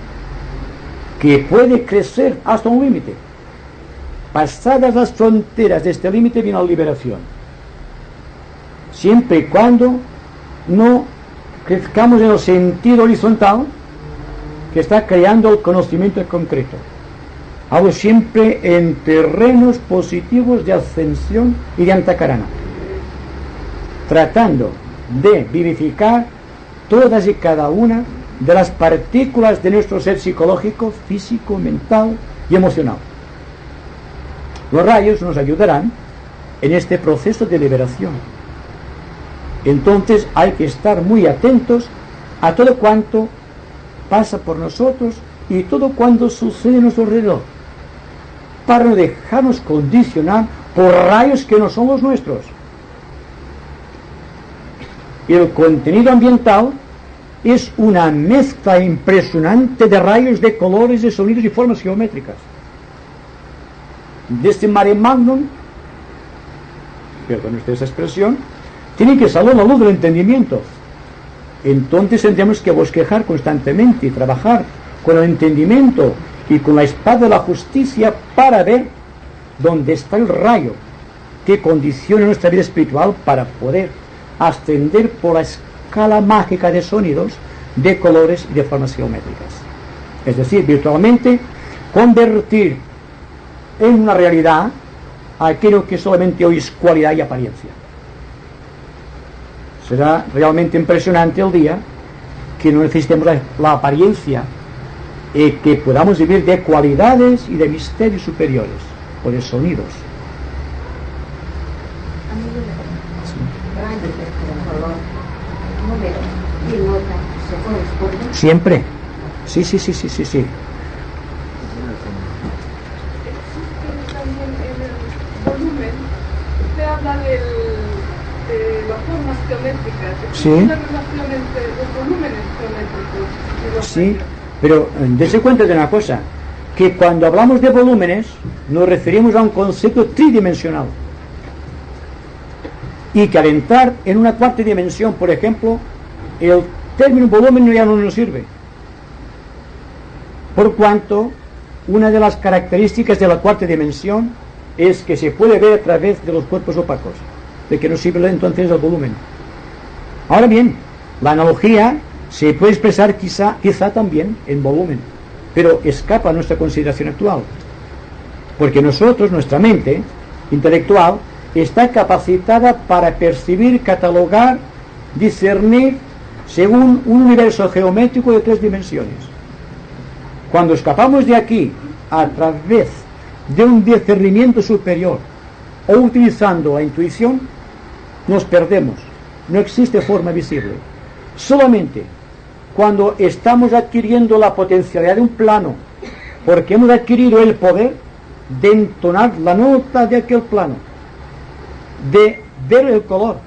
que puede crecer hasta un límite. Pasadas las fronteras de este límite viene la liberación. siempre y cuando no crezcamos en el sentido horizontal que está creando el conocimiento concreto. Hablo siempre en terrenos positivos de ascensión y de antakarana, tratando de vivificar todas y cada una de las partículas de nuestro ser psicológico, físico, mental y emocional. Los rayos nos ayudarán en este proceso de liberación. Entonces hay que estar muy atentos a todo cuanto pasa por nosotros y todo cuanto sucede a nuestro alrededor, para no dejarnos condicionar por rayos que no son los nuestros. Y el contenido ambiental es una mezcla impresionante de rayos, de colores, de sonidos y formas geométricas. De este mare magnum, perdón esa expresión, tiene que salir la luz del entendimiento. Entonces tendremos que bosquejar constantemente y trabajar con el entendimiento y con la espada de la justicia para ver dónde está el rayo que condiciona nuestra vida espiritual para poder ascender por la escala mágica de sonidos, de colores y de formas geométricas. Es decir, virtualmente convertir en una realidad aquello que solamente hoy es cualidad y apariencia. Será realmente impresionante el día que no necesitemos la apariencia y que podamos vivir de cualidades y de misterios superiores o de sonidos. Siempre. Sí. También en el volumen se habla de las formas geométricas. Sí. Una relación entre los volúmenes geométricos y los Sí, rayos. pero dése cuenta de una cosa, que cuando hablamos de volúmenes nos referimos a un concepto tridimensional, y que al entrar en una cuarta dimensión, por ejemplo, el término volumen ya no nos sirve, por cuanto una de las características de la cuarta dimensión es que se puede ver a través de los cuerpos opacos, de que no sirve entonces el volumen. Ahora bien, la analogía se puede expresar quizá también en volumen, pero escapa a nuestra consideración actual, porque nosotros, nuestra mente intelectual, está capacitada para percibir, catalogar, discernir según un universo geométrico de 3 dimensiones. Cuando escapamos de aquí a través de un discernimiento superior o utilizando la intuición, nos perdemos. No existe forma visible. Solamente cuando estamos adquiriendo la potencialidad de un plano, porque hemos adquirido el poder de entonar la nota de aquel plano, de ver el color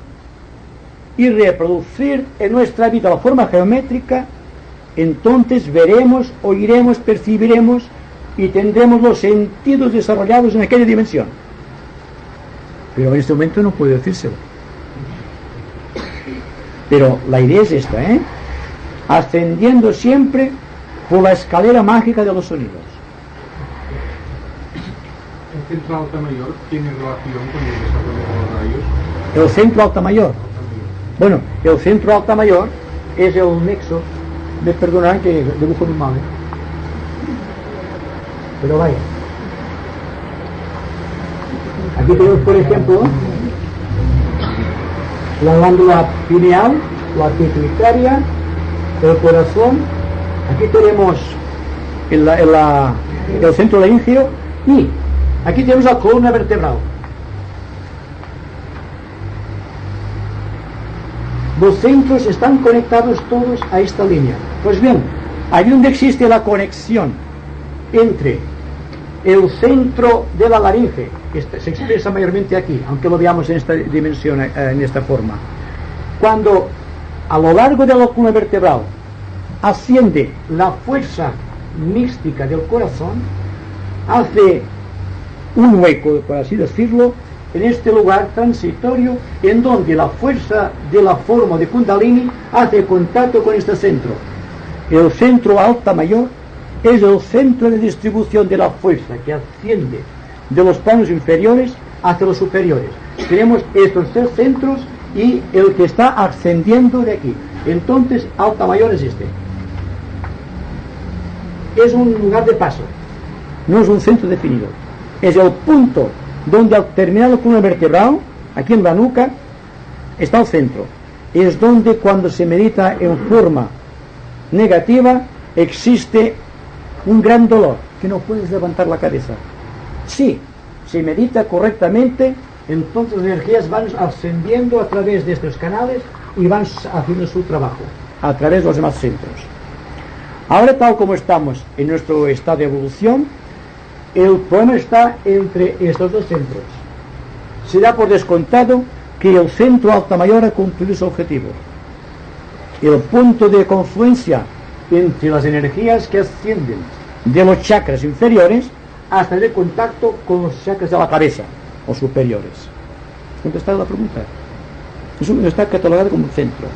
y reproducir en nuestra vida la forma geométrica, entonces veremos, oiremos, percibiremos y tendremos los sentidos desarrollados en aquella dimensión. Pero en este momento no puedo decírselo. Pero la idea es esta, ascendiendo siempre por la escalera mágica de los sonidos. ¿El centro alta mayor tiene relación con el desarrollo de los rayos? El centro alta mayor. Bueno, el centro alta mayor es el nexo. Me perdonarán que dibujo muy mal, pero vaya. Aquí tenemos, por ejemplo, la glándula pineal, la pituitaria, el corazón. Aquí tenemos el centro laríngeo y aquí tenemos la columna vertebral. Los centros están conectados todos a esta línea. Pues bien, ahí donde existe la conexión entre el centro de la laringe, que se expresa mayormente aquí, aunque lo veamos en esta dimensión, en esta forma, cuando a lo largo de la columna vertebral asciende la fuerza mística del corazón, hace un hueco, por así decirlo, en este lugar transitorio en donde la fuerza de la forma de Kundalini hace contacto con este centro. El centro alta mayor es el centro de distribución de la fuerza que asciende de los planos inferiores hacia los superiores. Tenemos estos 3 centros y el que está ascendiendo de aquí. Entonces, alta mayor es este. Es un lugar de paso, no es un centro definido. Es el punto donde, al terminar con el vertebrado, aquí en la nuca, está el centro. Es donde, cuando se medita en forma negativa, existe un gran dolor, que no puedes levantar la cabeza. Si se medita correctamente, entonces las energías van ascendiendo a través de estos canales y van haciendo su trabajo a través de los demás centros. Ahora, tal como estamos en nuestro estado de evolución, el problema está entre estos dos centros. Se da por descontado que el centro alta mayor ha cumplido su objetivo. El punto de confluencia entre las energías que ascienden de los chakras inferiores hasta el contacto con los chakras de la cabeza o superiores. ¿Contestada la pregunta? Eso está catalogado como un centro.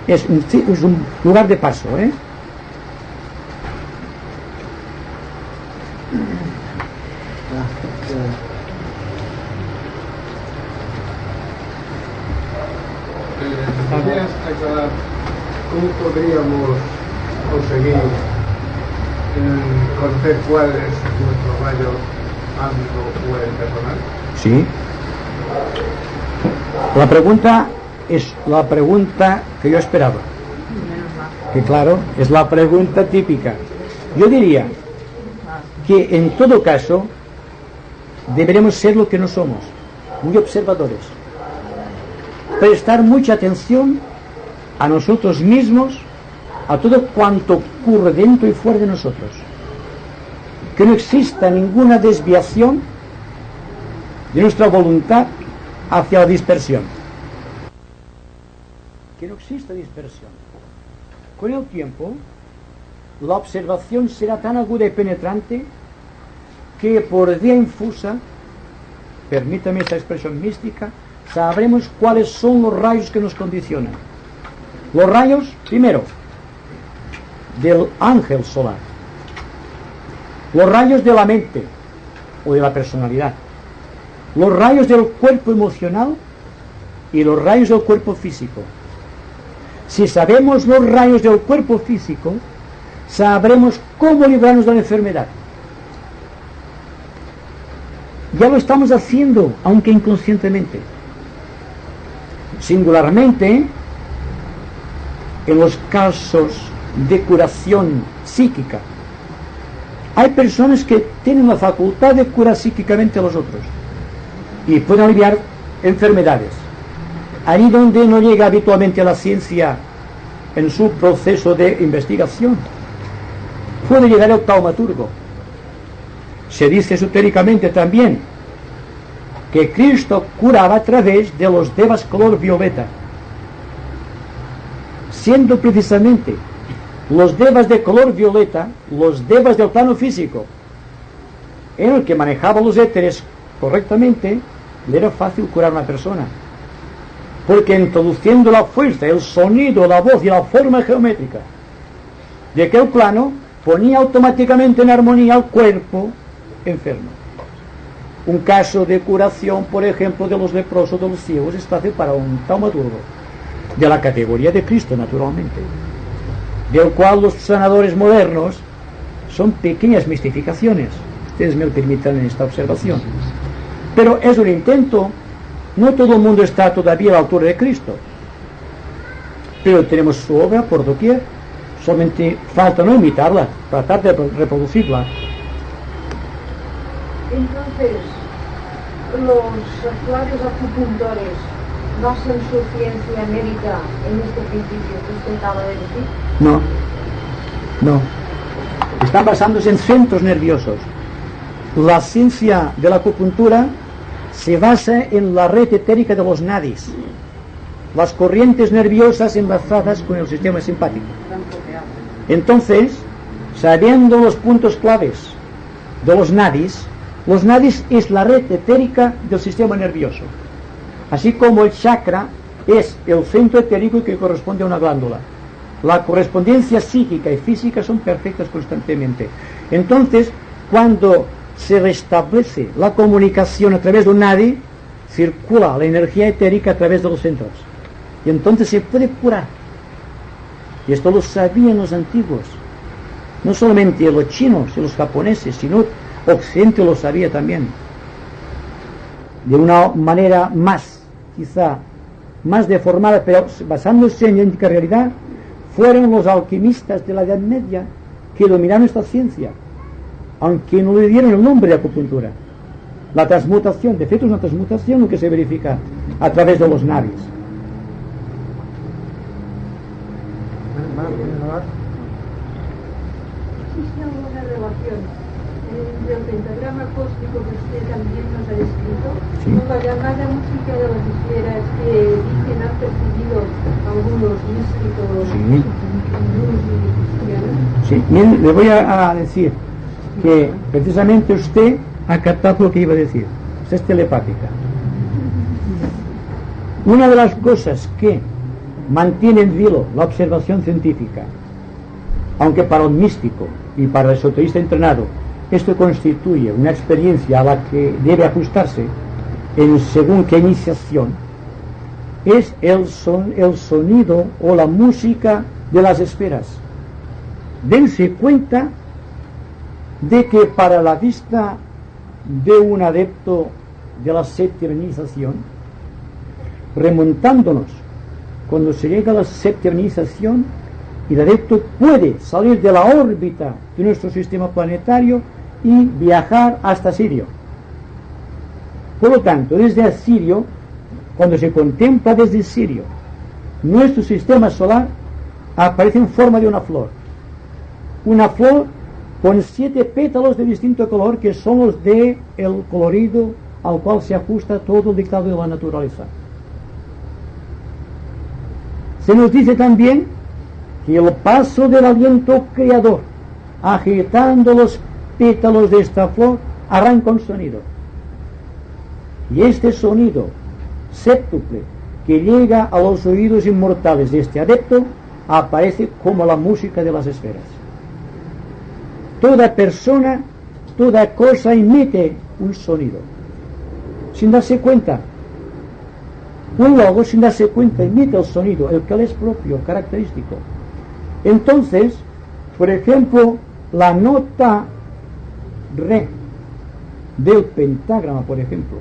Es un lugar de paso, ¿eh? ¿Podrías aclarar cómo podríamos conseguir conocer cuál es nuestro rayo ámbico o el personal? Sí. La pregunta es la pregunta que yo esperaba. Que claro, es la pregunta típica. Yo diría que en todo caso deberemos ser lo que no somos, muy observadores. Prestar mucha atención a nosotros mismos, a todo cuanto ocurre dentro y fuera de nosotros. Que no exista ninguna desviación de nuestra voluntad hacia la dispersión. Que no exista dispersión. Con el tiempo, la observación será tan aguda y penetrante que por vía infusa, permítame esa expresión mística, sabremos cuáles son los rayos que nos condicionan. Los rayos, primero, del ángel solar. Los rayos de la mente o de la personalidad. Los rayos del cuerpo emocional y los rayos del cuerpo físico. Si sabemos los rayos del cuerpo físico, sabremos cómo librarnos de la enfermedad. Ya lo estamos haciendo, aunque inconscientemente. Singularmente, en los casos de curación psíquica, hay personas que tienen la facultad de curar psíquicamente a los otros y pueden aliviar enfermedades. Allí donde no llega habitualmente a la ciencia en su proceso de investigación, puede llegar el taumaturgo. Se dice esotéricamente también que Cristo curaba a través de los devas color violeta, siendo precisamente los devas de color violeta los devas del plano físico. En el que manejaba los éteres correctamente, le era fácil curar a una persona, porque introduciendo la fuerza, el sonido, la voz y la forma geométrica de aquel plano, ponía automáticamente en armonía al cuerpo enfermo. Un caso de curación, por ejemplo, de los leprosos, de los ciegos, es fácil para un taumaturgo de la categoría de Cristo, naturalmente, del cual los sanadores modernos son pequeñas mistificaciones. Ustedes me lo permitan en esta observación, pero es un intento. No todo el mundo está todavía a la altura de Cristo, pero tenemos su obra por doquier. Solamente falta no imitarla, tratar de reproducirla. Entonces, los actuales acupuntores basan su ciencia médica en este principio que usted acaba de decir. No. Están basándose en centros nerviosos. La ciencia de la acupuntura se basa en la red etérica de los nadis, las corrientes nerviosas enlazadas con el sistema simpático. Entonces, sabiendo los puntos claves de los nadis es la red etérica del sistema nervioso, así como el chakra es el centro etérico que corresponde a una glándula. La correspondencia psíquica y física son perfectas constantemente. Entonces, cuando se restablece la comunicación a través de un nadi, circula la energía etérica a través de los centros. y entonces se puede curar. Y esto lo sabían los antiguos, no solamente los chinos y los japoneses, sino Occidente lo sabía también, de una manera más, quizá, más deformada, pero basándose en idéntica realidad. Fueron los alquimistas de la Edad Media que dominaron esta ciencia, aunque no le dieron el nombre de acupuntura. La transmutación, de hecho es una transmutación lo que se verifica a través de los navis. ¿Existe alguna relación entre el pentagrama cósmico que usted también nos ha descrito con la llamada música de las esferas que dicen han percibido algunos místicos hindús y cristianos? Sí, bien, le voy a decir que precisamente usted ha captado lo que iba a decir. Es telepática. Una de las cosas que mantiene en vilo la observación científica, aunque para un místico y para el esoterista entrenado esto constituye una experiencia a la que debe ajustarse en según qué iniciación, es el sonido o la música de las esferas. Dense cuenta de que para la vista de un adepto de la séptima iniciación, remontándonos, cuando se llega a la séptima iniciación, el adepto puede salir de la órbita de nuestro sistema planetario y viajar hasta Sirio. Por lo tanto, desde Sirio, cuando se contempla desde Sirio, nuestro sistema solar aparece en forma de una flor con 7 pétalos de distinto color, que son los de el colorido al cual se ajusta todo el dictado de la naturaleza. Se nos dice también que el paso del aliento creador, agitando los pétalos de esta flor, arranca un sonido. Y este sonido séptuple que llega a los oídos inmortales de este adepto aparece como la música de las esferas. Toda persona, toda cosa emite un sonido sin darse cuenta. Un logo, sin darse cuenta, emite el sonido, el que le es propio, característico. Entonces, por ejemplo, la nota re del pentagrama, por ejemplo,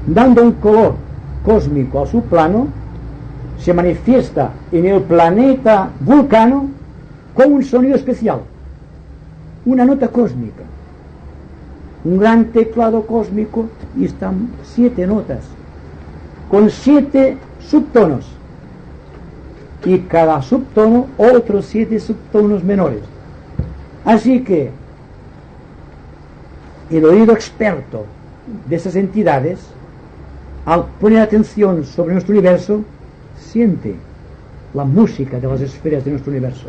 dando un color cósmico a su plano, se manifiesta en el planeta Vulcano con un sonido especial, una nota cósmica, un gran teclado cósmico, y están 7 notas con 7 subtonos, y cada subtono otros 7 subtonos menores. Así que el oído experto de esas entidades, al poner atención sobre nuestro universo, siente la música de las esferas de nuestro universo.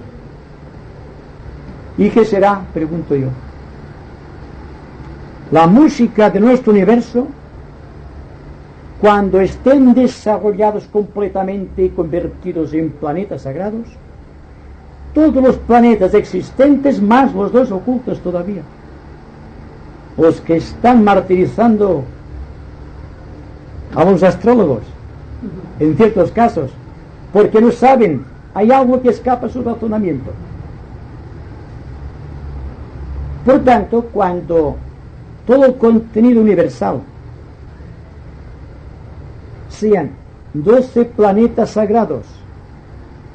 ¿Y qué será? Pregunto yo. La música de nuestro universo, cuando estén desarrollados completamente y convertidos en planetas sagrados, todos los planetas existentes, más los 2 ocultos todavía, los que están martirizando a los astrólogos en ciertos casos, porque no saben, hay algo que escapa a su razonamiento. Por tanto, cuando todo el contenido universal sean 12 planetas sagrados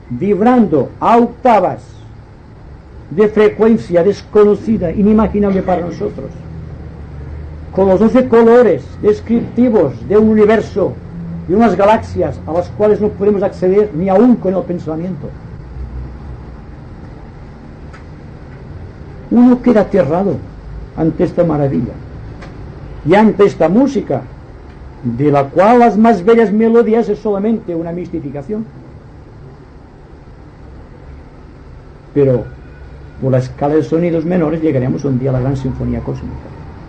vibrando a octavas de frecuencia desconocida, inimaginable para nosotros, con los 12 colores descriptivos de un universo y unas galaxias a las cuales no podemos acceder ni aún con el pensamiento, uno queda aterrado ante esta maravilla y ante esta música, de la cual las más bellas melodías es solamente una mistificación. Pero por la escala de sonidos menores llegaremos un día a la gran sinfonía cósmica.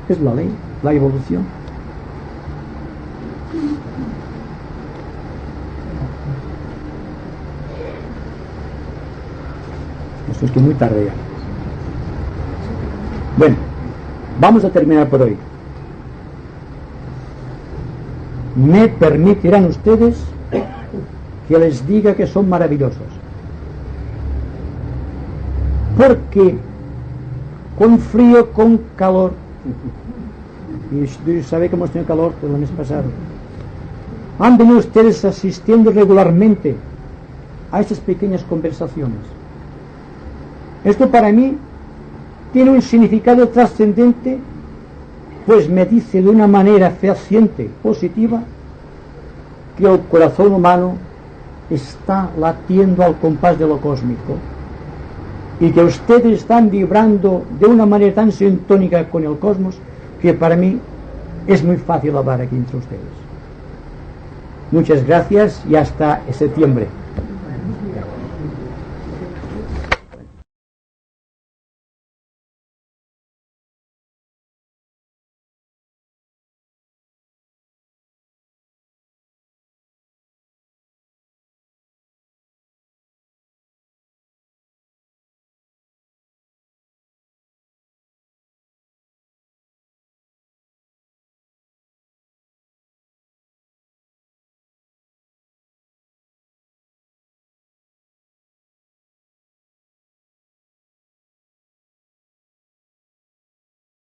Es la ley, la evolución. Esto es que muy tarde ya. Bueno, vamos a terminar por hoy. Me permitirán ustedes que les diga que son maravillosos. Porque con frío, con calor, y sabe que hemos tenido calor el mes pasado, han venido ustedes asistiendo regularmente a estas pequeñas conversaciones. Esto para mí tiene un significado trascendente, pues me dice de una manera fehaciente, positiva, que el corazón humano está latiendo al compás de lo cósmico y que ustedes están vibrando de una manera tan sintónica con el cosmos que para mí es muy fácil hablar aquí entre ustedes. Muchas gracias y hasta septiembre.